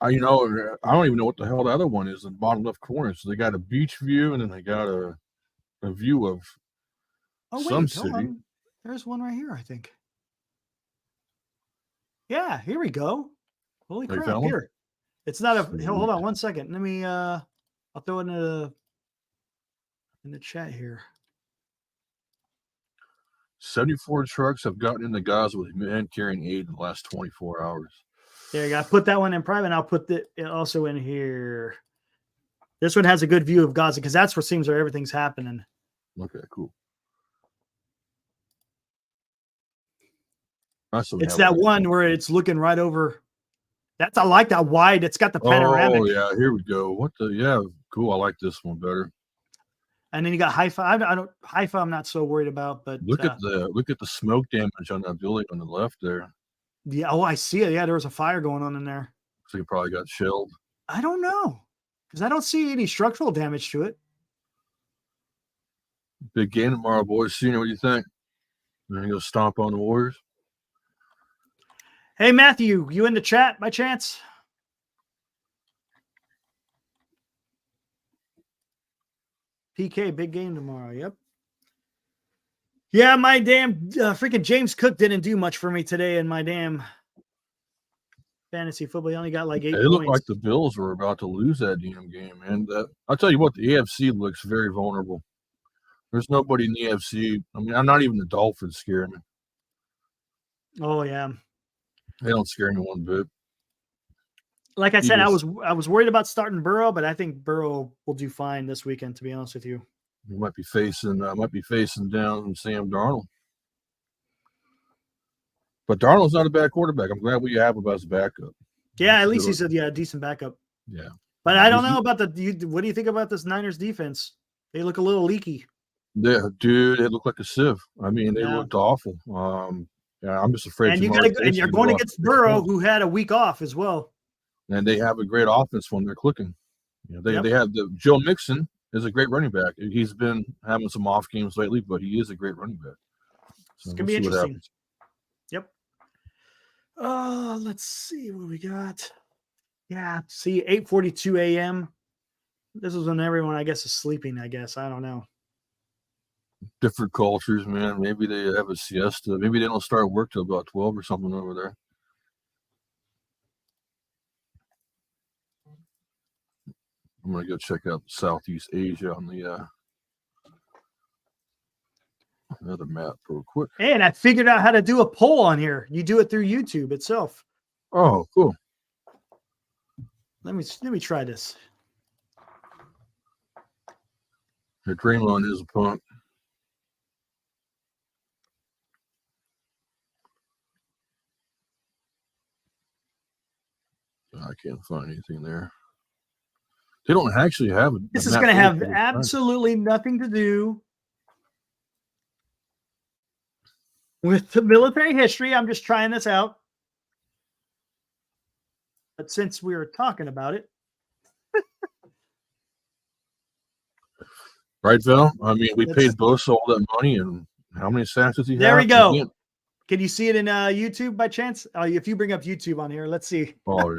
I don't even know what the hell the other one is in the bottom left corner. So they got a beach view, and then they got a view of some Hold city. on. There's one right here, I think. Yeah, here we go. Holy Oh, you crap! found one? Here, it's not a. Sweet. Hold on 1 second. Let me. I'll throw it in the chat here. 74 trucks have gotten into Gaza with men carrying aid in the last 24 hours. There you go. I put that one in private. And I'll put it also in here. This one has a good view of Gaza because that's where seems where everything's happening. Okay, cool. It's that one where it's looking right over. I like that wide. It's got the panoramic. Oh yeah, here we go. Cool. I like this one better. And then you got Haifa. I don't Haifa. I'm not so worried about, but look at the smoke damage on that building on the left there. Yeah. Oh, I see it. Yeah, there was a fire going on in there. So you probably got shelled. I don't know because I don't see any structural damage to it. Big game tomorrow, boys. Senior, what do you think? You're gonna go stomp on the Warriors? Hey, Matthew, you in the chat by chance? PK, big game tomorrow. Yep. Yeah, my damn freaking James Cook didn't do much for me today in my damn fantasy football. He only got like 8 points. It looked like the Bills were about to lose that damn game, man. I'll tell you what, the AFC looks very vulnerable. There's nobody in the AFC. I mean, I'm not even the Dolphins scare me. Oh yeah, they don't scare me one bit. Like I said, I was worried about starting Burrow, but I think Burrow will do fine this weekend. To be honest with you, he might be facing down Sam Darnold. But Darnold's not a bad quarterback. I'm glad we have him as a backup. Yeah, at least he's a decent backup. Yeah. But I don't know about what do you think about this Niners defense? They look a little leaky. Yeah, dude, it looked like a sieve. I mean, they looked awful. Yeah, I'm just afraid. And you're going against Burrow, who had a week off as well. And they have a great offense when they're clicking. You know, they have Joe Mixon is a great running back. He's been having some off games lately, but he is a great running back. So it's gonna be interesting. Yep. Let's see what we got. Yeah, see, 8:42 a.m. This is when everyone, I guess, is sleeping. I guess I don't know. Different cultures, man. Maybe they have a siesta. Maybe they don't start work till about 12 or something over there. I'm gonna go check out Southeast Asia on the another map real quick. Hey, and I figured out how to do a poll on here. You do it through YouTube itself. Oh, cool. Let me try this. Your Draymond is a punk. I can't find anything there. They don't actually have it. This is going to have absolutely nothing to do with the military history. I'm just trying this out. But since we were talking about it. Right, Phil? I mean, we paid Bosa all that money, and how many sacks does he have? There we go. Can you see it in YouTube by chance? If you bring up YouTube on here, let's see. Oh,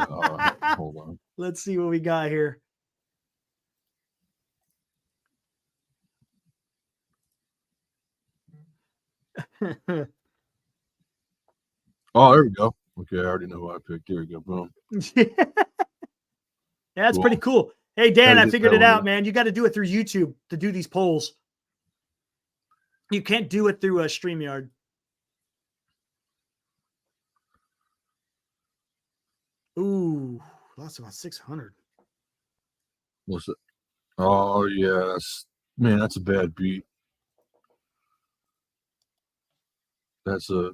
hold on. Let's see what we got here. Oh, there we go. Okay, I already know who I picked. There we go. Boom. Yeah, that's pretty cool. Hey, Dan, I figured it out, man. You got to do it through YouTube to do these polls. You can't do it through a StreamYard. Ooh, lost about 600. What's it? Oh, yeah. That's a bad beat. That's a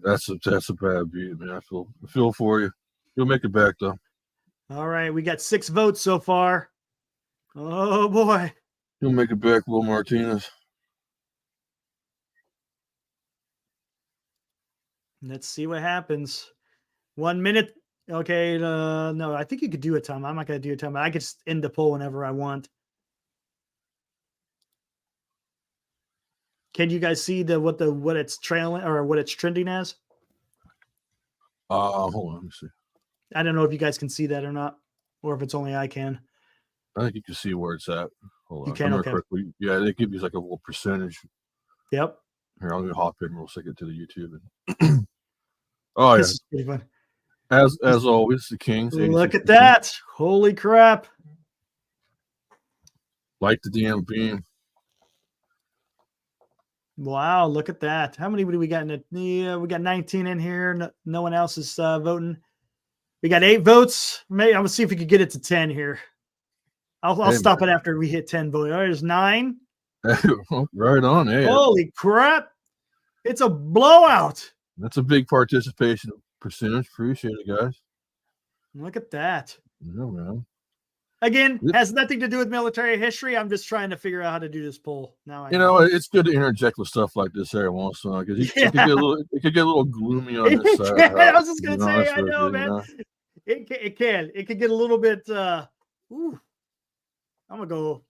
bad beat, man. I feel for you. You'll make it back though. All right, we got 6 votes so far. Oh boy. You'll make it back, Will Martinez. Let's see what happens. 1 minute Okay, no, I think you could do a time. I'm not gonna do a time, but I could just end the poll whenever I want. Can you guys see what it's trailing or what it's trending as? Hold on, let me see. I don't know if you guys can see that or not, or if it's only I can. I think you can see where it's at. Hold You on. can, I'm okay. quickly. Yeah, they give you like a little percentage. Yep. Here, I'm gonna hop in real second to the YouTube. And oh yeah, This is pretty fun. as always, the Kings. Look at 86%. that. Holy crap. Like the damn beam. Wow, look at that. How many do we got in it? Yeah, we got 19 in here. No one else is voting. We got 8 votes. Maybe I'm gonna see if we could get it to 10 here. I'll Hey, stop it after we hit 10 votes. There's 9. Right on. Hey, Holy crap. It's a blowout. that's a big participation percentage. Appreciate it, guys. Look at that. Yeah, man. Again, has nothing to do with military history. I'm just trying to figure out how to do this poll. Now I know it's good to interject with stuff like this every once in a while because it could get a little gloomy on this side. I was just gonna say, I know, man. know? It could get a little bit. Ooh, I'm gonna go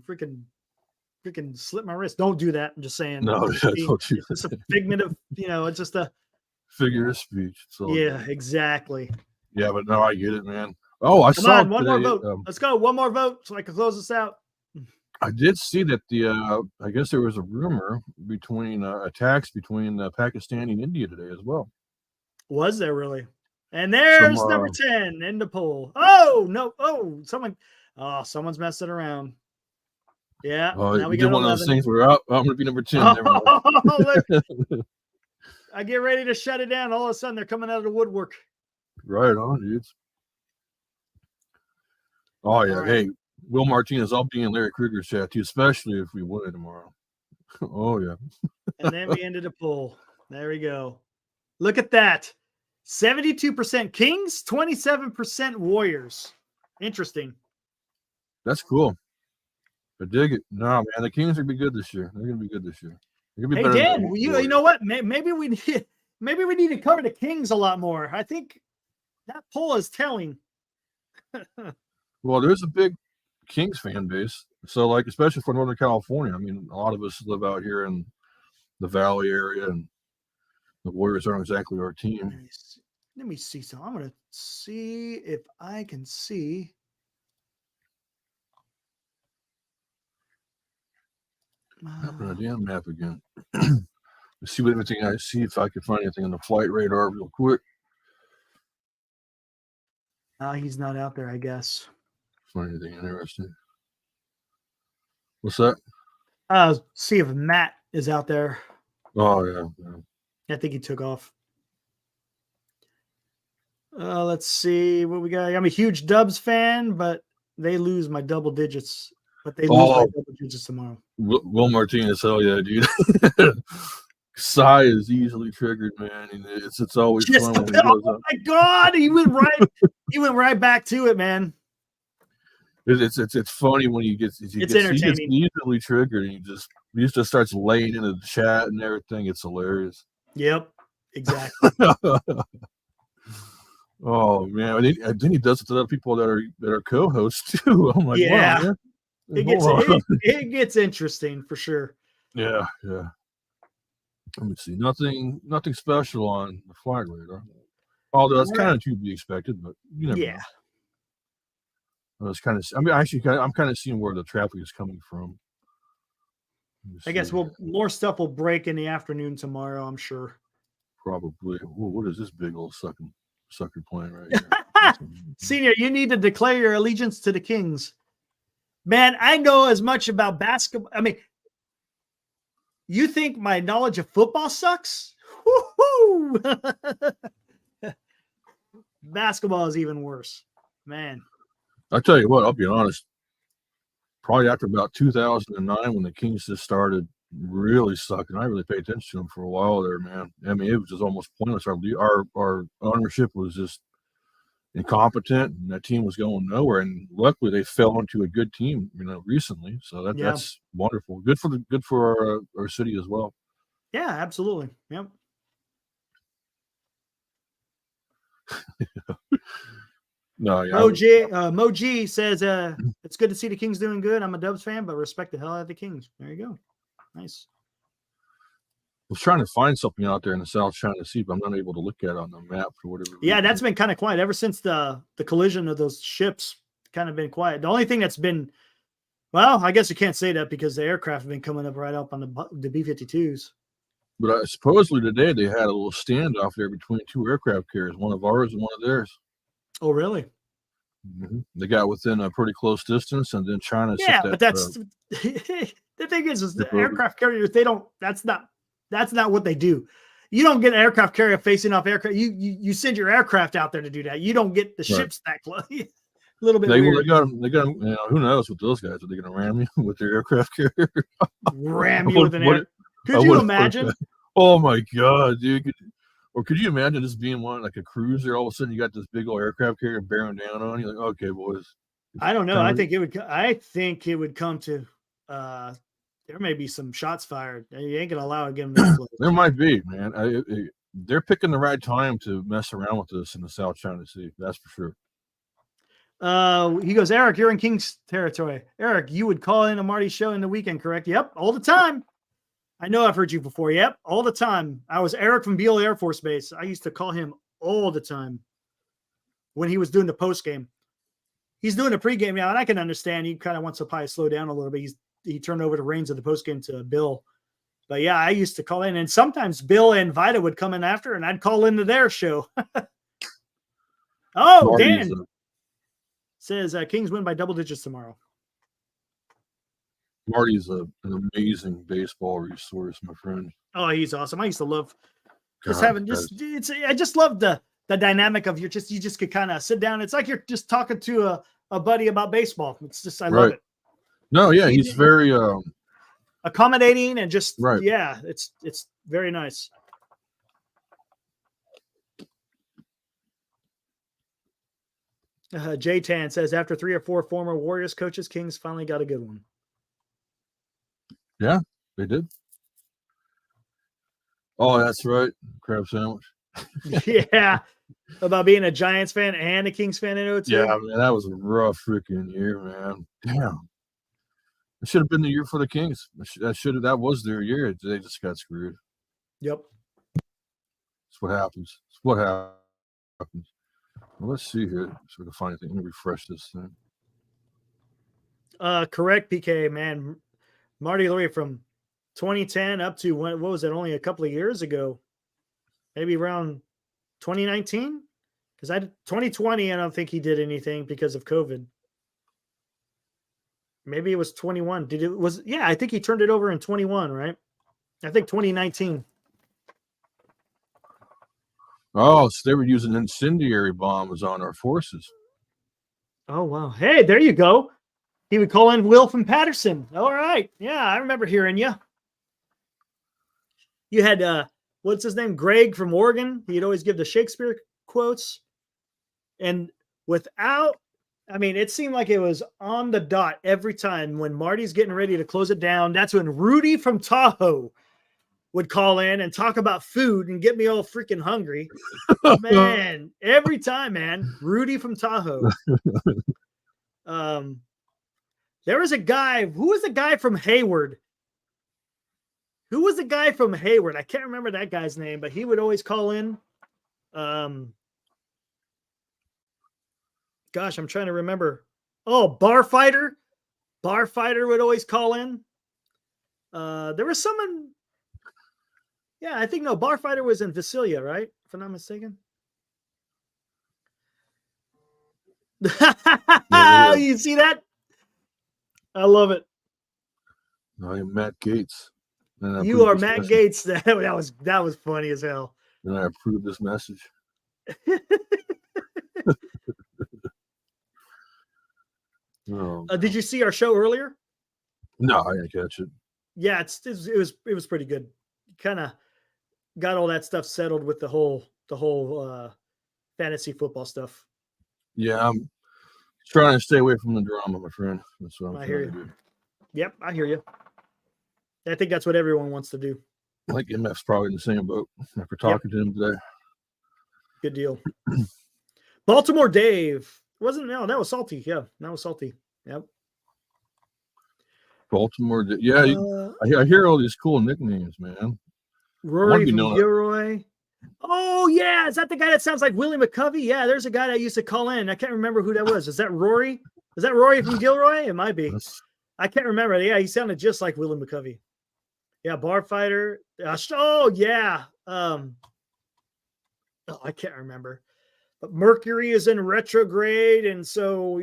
freaking slip my wrist. Don't do that. I'm just saying. No, don't do that. It's a figment of it's just a figure of speech. Yeah, exactly. Yeah, but no, I get it, man. Oh, I Come saw on, one more vote. Let's go. One more vote so I can close this out. I did see that I guess there was a rumor between attacks between Pakistan and India today as well. Was there really? And there's number 10 in the poll. Oh no! Oh, someone's messing around. Yeah. Now we got one 11. Of those things where I'm going to be number 10. I get ready to shut it down. All of a sudden, they're coming out of the woodwork. Right on, dudes. Oh yeah, right. Hey, Will Martinez, I'll be in Larry Krueger's chat too, especially if we win tomorrow. Oh yeah. And then we ended a poll. There we go. Look at that. 72% Kings, 27% Warriors. Interesting. That's cool. I dig it. No, man, the Kings are gonna be good this year. They're gonna be good this year. Hey Dan, you know what? Maybe we need to cover the Kings a lot more. I think that poll is telling. Well, there's a big Kings fan base. So, like, especially for Northern California. I mean, a lot of us live out here in the Valley area, and the Warriors aren't exactly our team. Let me see. So I'm going to see if I can see. Open a damn map again. Let's see what everything I see, if I can find anything on the flight radar real quick. He's not out there, I guess. Find anything interesting. What's that? See if Matt is out there. Oh, yeah. I think he took off. Let's see what we got. I'm a huge Dubs fan, but they lose my double digits. But they lose my double digits tomorrow. Will Martinez, hell yeah, dude. Sigh is easily triggered, man. And it's always fun when he goes up. My God, he went right back to it, man. It's funny when he gets entertaining. He gets easily triggered, and he just starts laying into the chat and everything. It's hilarious. Yep, exactly. Oh man, and then he does it to other people that are co-hosts too. I'm like, yeah, wow, it gets interesting for sure. Yeah. Let me see. Nothing special on the flight radar. Although that's kind of to be expected, but you never know. I'm kind of seeing where the traffic is coming from. I guess more stuff will break in the afternoon tomorrow, I'm sure. Probably. Whoa, what is this big old sucker plane right here? Senior, you need to declare your allegiance to the Kings. Man, I know as much about basketball. I mean, you think my knowledge of football sucks? Woo-hoo! Basketball is even worse. Man. I tell you what, I'll be honest. Probably after about 2009, when the Kings just started really sucking, I really paid attention to them for a while there, man. I mean, it was just almost pointless. Our ownership was just incompetent, and that team was going nowhere. And luckily, they fell into a good team, recently. So that's wonderful. Good for our city as well. Yeah, absolutely. Yep. No, yeah. Mo G says, it's good to see the Kings doing good. I'm a Dubs fan, but respect the hell out of the Kings. There you go. Nice. Was trying to find something out there in the South China Sea, but I'm not able to look at it on the map for whatever Yeah, reason. that's been kind of quiet ever since the collision of those ships. Kind of been quiet. The only thing that's been, well, I guess you can't say that because the aircraft have been coming up right up on the B-52s. But supposedly today they had a little standoff there between two aircraft carriers, one of ours and one of theirs. Oh, really? Mm-hmm. They got within a pretty close distance, and then China. Yeah, but that's the thing is the aircraft carriers. They don't. That's not what they do. You don't get an aircraft carrier facing off aircraft. You send your aircraft out there to do that. You don't get the ships that close. A little bit weird. They got. You know, who knows with those guys? Are they going to ram you with their aircraft carrier? Ram you with an air. Could you imagine? Oh my god, dude! Could you imagine this being one like a cruiser? All of a sudden, you got this big old aircraft carrier bearing down on you. Like, okay, boys. I don't know. I think it would come to. There may be some shots fired. You ain't gonna allow it again. There might be, man. They're picking the right time to mess around with this in the South China Sea. That's for sure. He goes, Eric, you're in King's territory. Eric, you would call in a Marty show in the weekend, correct? Yep, all the time. I know I've heard you before. Yep, all the time. I was Eric from Beale Air Force Base. I used to call him all the time when he was doing the post game. He's doing a pregame now, and I can understand he kind of wants to probably slow down a little bit. He turned over the reins of the post game to Bill. But yeah, I used to call in, and sometimes Bill and Vida would come in after, and I'd call into their show. Oh, Marty's, Dan says Kings win by double digits tomorrow. Marty's an amazing baseball resource, my friend. Oh, he's awesome. I used to love I just love the dynamic of you just could kind of sit down. It's like you're just talking to a buddy about baseball. It's just I love it. No, yeah, he's very accommodating and just yeah, it's very nice. J-Tan says after 3 or 4 former Warriors coaches, Kings finally got a good one. Yeah, they did. Oh, that's right. Crab sandwich. Yeah. About being a Giants fan and a Kings fan in 02. Yeah, man, that was a rough freaking year, man. Damn. It should have been the year for the Kings. That was their year. They just got screwed. Yep. That's what happens. That's what happens. Well, let's see here. So we can find anything. Let me refresh this thing. Correct, PK, man. Marty Lurie from 2010 up to what was it? Only a couple of years ago, maybe around 2019. Because 2020, I don't think he did anything because of COVID. Maybe it was 21. I think he turned it over in 21, right? I think 2019. Oh, so they were using incendiary bombs on our forces. Oh, wow. Hey, there you go. He would call in Will from Patterson. All right. Yeah, I remember hearing you. You had, what's his name? Greg from Oregon. He'd always give the Shakespeare quotes. And it seemed like it was on the dot every time when Marty's getting ready to close it down. That's when Rudy from Tahoe would call in and talk about food and get me all freaking hungry. Man, every time, man. Rudy from Tahoe. There was a guy. Who was the guy from Hayward? Who was the guy from Hayward? I can't remember that guy's name, but he would always call in. Gosh, I'm trying to remember. Oh, Bar Fighter. Bar Fighter would always call in. There was someone. Yeah, I think Bar Fighter was in Visalia, right? If I'm not mistaken. You see that? I love it. I am Matt Gates. You are Matt Gates. That was funny as hell. And I approve this message. Did you see our show earlier? No, I didn't catch it. Yeah, it was pretty good. Kind of got all that stuff settled with the whole fantasy football stuff. Yeah, I'm trying to stay away from the drama, my friend. That's what I hear you. Yep, I hear you. I think that's what everyone wants to do. I think MF's probably in the same boat after talking to him today. Good deal. Baltimore Dave. Wasn't no, that was Salty. Yeah, that was Salty. Yep. Baltimore. Yeah, I hear all these cool nicknames, man. Rory be from known- Gilroy. Oh yeah, is that the guy that sounds like Willie McCovey? Yeah, there's a guy that used to call in. I can't remember who that was. Is that Rory? Is that Rory from Gilroy? It might be. That's- I can't remember. Yeah, he sounded just like Willie McCovey. Yeah, bar fighter. Oh yeah. Oh, I can't remember. But Mercury is in retrograde, and so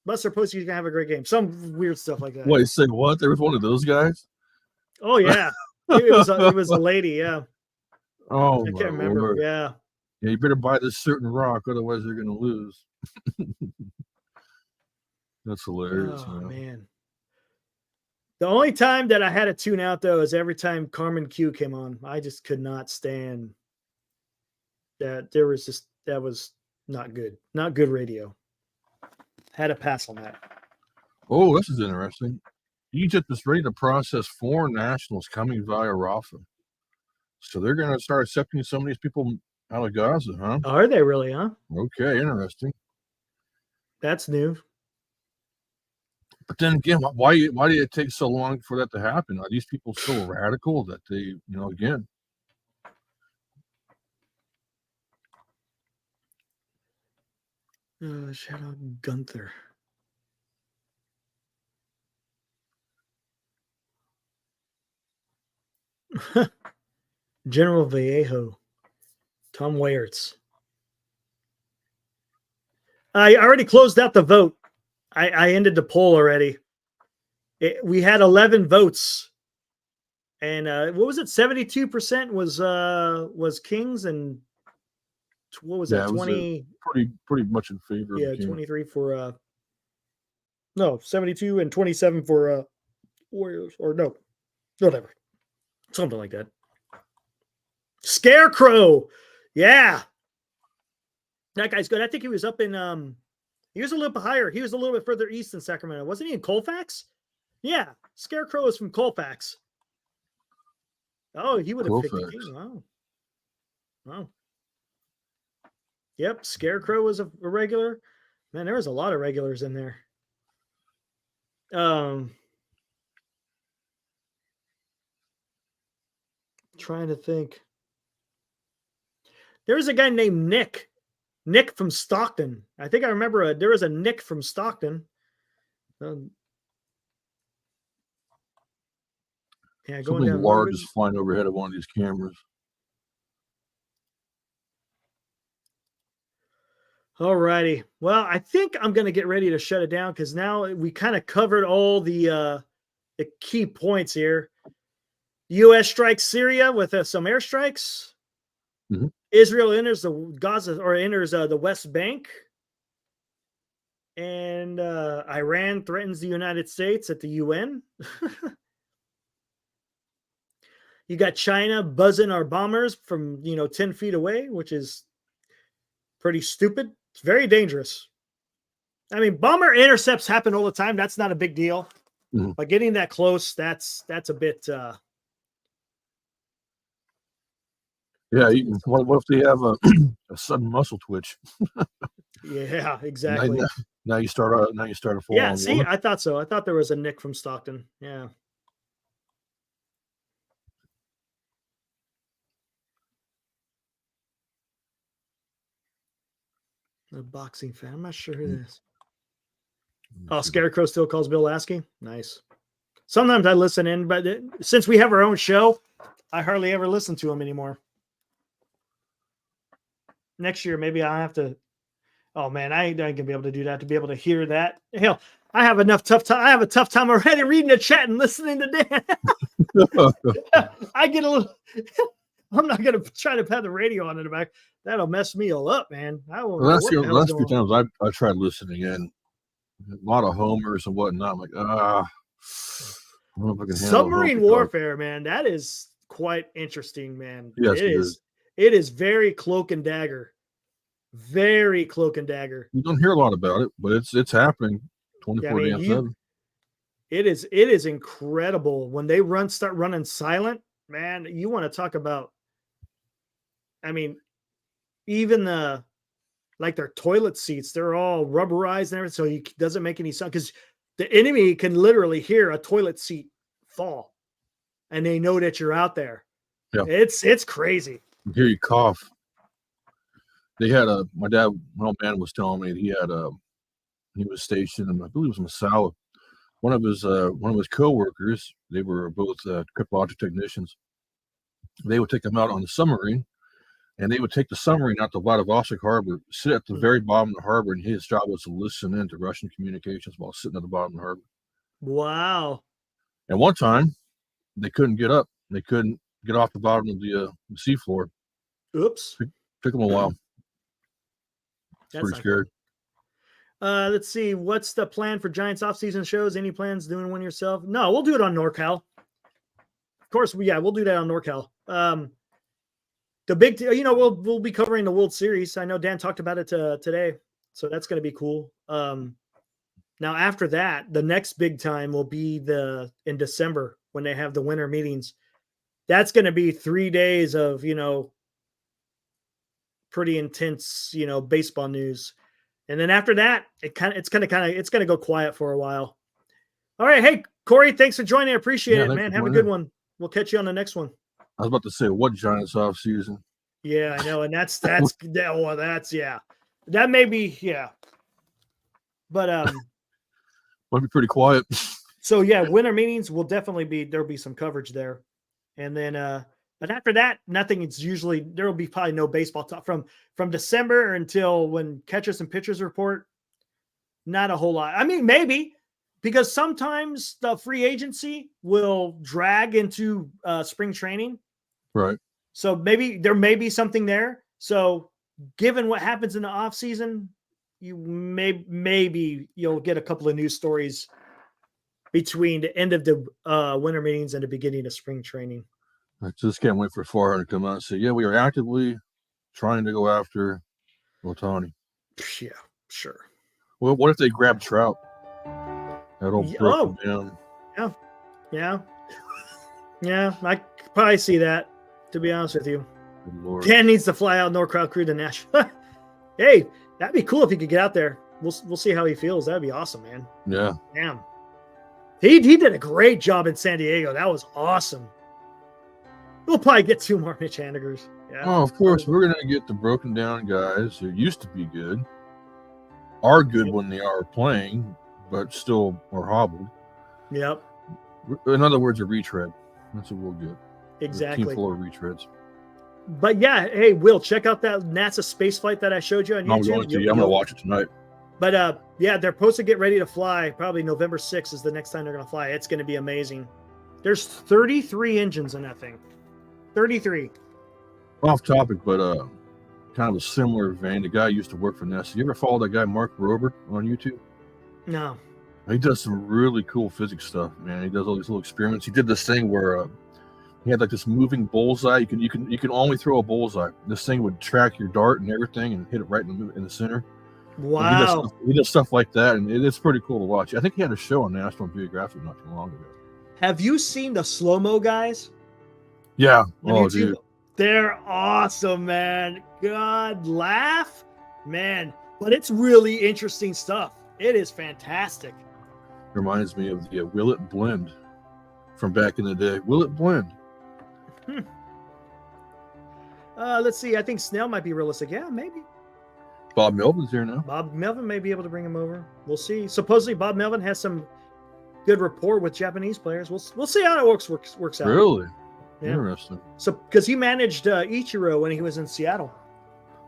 Buster Posey's gonna have a great game. Some weird stuff like that. Wait, say what? There was one of those guys? Oh yeah, it was a lady. Yeah, Oh, I my can't remember. Lord. Yeah. Yeah, you better buy this certain rock, otherwise you're going to lose. That's hilarious, Oh man. man. The only time that I had to tune out though is every time Carmen Q came on. I just could not stand that. That was not good. Not good radio. Had to pass on that. Oh, this is interesting. Egypt is ready to process foreign nationals coming via Rafah. So they're going to start accepting some of these people out of Gaza, huh? Are they really, huh? Okay, interesting. That's new. But then again, why did it take so long for that to happen? Are these people so radical that they, again? Shout out Gunther. General Vallejo. Tom Wayerts. I already closed out the vote. I ended the poll already. We had 11 votes. And what was it? 72% was Kings, and what was that? 20 pretty much in favor yeah, of King. 23 for 72 and 27 for Warriors, or no, whatever. Something like that. Scarecrow. Yeah. That guy's good. I think he was up in he was a little bit higher. He was a little bit further east than Sacramento. Wasn't he in Colfax? Yeah. Scarecrow is from Colfax. Oh, he would have picked the Colfax. King. Wow. Wow. Yep. Scarecrow was a regular. Man, there was a lot of regulars in there. Trying to think. There was a guy named Nick. Nick from Stockton. I think I remember there was a Nick from Stockton. Yeah, going Something down. large is flying overhead of one of these cameras. All righty. Well, I think I'm going to get ready to shut it down because now we kind of covered all the key points here. U.S. strikes Syria with some airstrikes. Mhm. Israel enters the West Bank, and Iran threatens the United States at the UN. You got China buzzing our bombers from 10 feet away, which is pretty stupid. It's very dangerous. I mean, bomber intercepts happen all the time. That's not a big deal. Mhm. But getting that close, that's a bit. Yeah, what if they have a sudden muscle twitch? Yeah, exactly. Now you start a full Yeah, on see, war. I thought so. I thought there was a Nick from Stockton. Yeah. A boxing fan. I'm not sure who it is. Oh, Scarecrow still calls Bill Lasky. Nice. Sometimes I listen in, but since we have our own show, I hardly ever listen to him anymore. Next year, maybe I'll have to. Oh man, I ain't gonna be able to do that, to be able to hear that. Hell, I have enough tough time. I have a tough time already reading the chat and listening to Dan. I get a little. I'm not gonna try to have the radio on in the back. That'll mess me all up, man. I won't. The last few times I tried listening in, a lot of homers and whatnot. I'm like, I don't know if I can handle Submarine Homer. warfare, man. That is quite interesting, man. Yes, it is. It is very cloak and dagger. Very cloak and dagger. You don't hear a lot about it, but it's happening 24/7. It is incredible when they start running silent, man. You want to talk about? I mean, even the like their toilet seats. They're all rubberized and everything, so it doesn't make any sound because the enemy can literally hear a toilet seat fall, and they know that you're out there. Yeah. It's crazy. I hear you cough. They had my old man was telling me he was stationed in, I believe it was Massawa. One of his coworkers, they were both cryptologic technicians. They would take them out on the submarine, and they would take the submarine out to Vladivostok Harbor, sit at the very bottom of the harbor, and his job was to listen in to Russian communications while sitting at the bottom of the harbor. Wow. And one time, they couldn't get up. They couldn't get off the bottom of the seafloor. Oops. Took them a while. That's Pretty scared. Let's see. What's the plan for Giants off-season shows? Any plans doing one yourself? No, we'll do it on NorCal. Of course, we'll do that on NorCal. The big, we'll be covering the World Series. I know Dan talked about it today, so that's going to be cool. Now after that, the next big time will be in December when they have the winter meetings. That's going to be 3 days of, pretty intense, baseball news. And then after that, it's going to go quiet for a while. All right. Hey, Corey, thanks for joining. I appreciate it, man. Have a good one. We'll catch you on the next one. I was about to say, what Giants off season? Yeah, I know. And that's yeah. That may be, yeah. But might be pretty quiet. So yeah, winter meetings will definitely there'll be some coverage there. And then but after that, nothing. It's usually there will be probably no baseball talk from December until when catchers and pitchers report. Not a whole lot. I mean, maybe because sometimes the free agency will drag into spring training. Right. So maybe there may be something there. So given what happens in the off season, you maybe you'll get a couple of news stories between the end of the winter meetings and the beginning of spring training. I just can't wait for Farhan to come out and say, yeah, we are actively trying to go after Ohtani. Yeah, sure. Well, what if they grab Trout? That'll break him down. Yeah, I could probably see that, to be honest with you. Good Lord. Dan needs to fly out NorCal crew to Nashville. Hey, that'd be cool if he could get out there. We'll see how he feels. That'd be awesome, man. Yeah. Damn. He did a great job in San Diego. That was awesome. We'll probably get 2 more Mitch Hanigers. Yeah. Oh, of course, we're going to get the broken down guys who used to be good, are good when they are playing, but still are hobbled. Yep. In other words, a retread. That's what we'll get. Exactly. Team full of retreads. But yeah, hey, Will, check out that NASA space flight that I showed you on YouTube. I'm going to watch it tonight. But yeah, they're supposed to get ready to fly. Probably November 6th is the next time they're going to fly. It's going to be amazing. There's 33 engines in that thing. 33. Off topic, but kind of a similar vein. The guy used to work for NASA. You ever follow that guy, Mark Rober, on YouTube? No. He does some really cool physics stuff, man. He does all these little experiments. He did this thing where he had like this moving bullseye. You can only throw a bullseye. This thing would track your dart and everything and hit it right in the center. Wow. He does stuff like that, and it's pretty cool to watch. I think he had a show on National Geographic not too long ago. Have you seen the slow-mo guys? Yeah. Oh, dude. They're awesome, man. God, laugh, man. But it's really interesting stuff. It is fantastic. Reminds me of the Will It Blend from back in the day. Will It Blend? Let's see. I think Snell might be realistic. Yeah, maybe. Bob Melvin's here now. Bob Melvin may be able to bring him over. We'll see. Supposedly, Bob Melvin has some good rapport with Japanese players. We'll see how it works out. Really? Yeah. Interesting. So, because he managed Ichiro when he was in Seattle,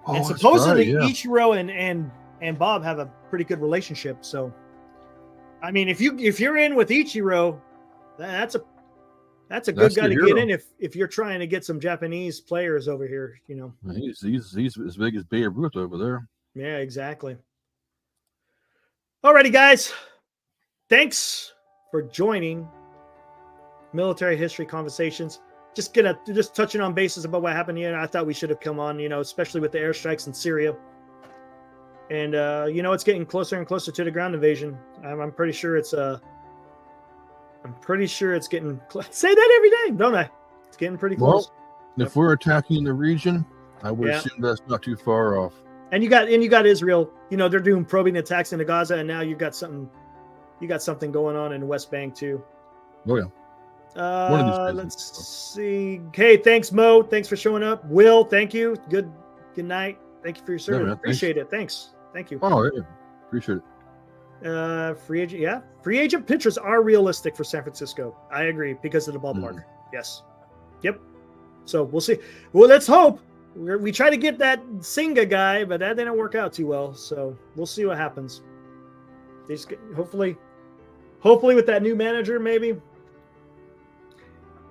and that's supposedly right, yeah. Ichiro and Bob have a pretty good relationship. So, I mean, if you're in with Ichiro, that's a good guy to get in if you're trying to get some Japanese players over here. He's as big as Babe Ruth over there. Yeah, exactly. Alrighty, guys. Thanks for joining Military History Conversations. Just touching on bases about what happened here. I thought we should have come on, especially with the airstrikes in Syria. And it's getting closer and closer to the ground invasion. I'm pretty sure it's getting say that every day, don't I? It's getting pretty close. Well, if we're attacking the region, I would assume that's not too far off. And you got Israel. They're doing probing attacks into Gaza, and now you got something going on in West Bank too. Oh yeah. One of these days. Let's see. Okay, thanks, Mo. Thanks for showing up. Will, thank you. Good night. Thank you for your service. man, Appreciate it. Thanks. Thank you. Oh yeah. Appreciate it. Free agent. Yeah, free agent pitchers are realistic for San Francisco. I agree because of the ballpark. Yes. Yep. So we'll see. Well, let's hope. We try to get that Singa guy, but that didn't work out too well. So we'll see what happens. Hopefully with that new manager, maybe.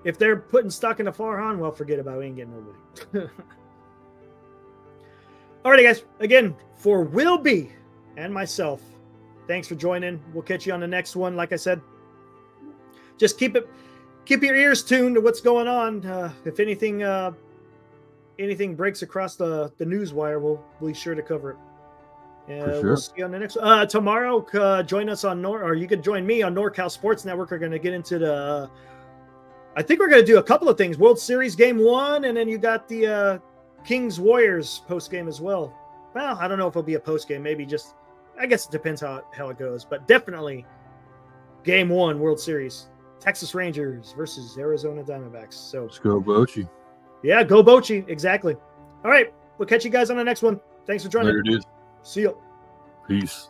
If they're putting stock into Farhan, well, forget about it. We ain't getting nobody. Alrighty, guys. Again, for Will B and myself, thanks for joining. We'll catch you on the next one. Like I said, just keep your ears tuned to what's going on. If anything breaks across the news wire, we'll be sure to cover it. For sure. We'll see you on the next tomorrow. Join us on or you could join me on NorCal Sports Network. We're going to get into I think we're going to do a couple of things. World Series Game 1, and then you got the Kings Warriors post game as well. Well, I don't know if it'll be a post game. Maybe just, I guess it depends how it goes. But definitely Game 1 World Series. Texas Rangers versus Arizona Diamondbacks. So Let's go, Bochy. Yeah, go Bochy. Exactly. All right. We'll catch you guys on the next one. Thanks for joining. Later, dude. See you. Peace.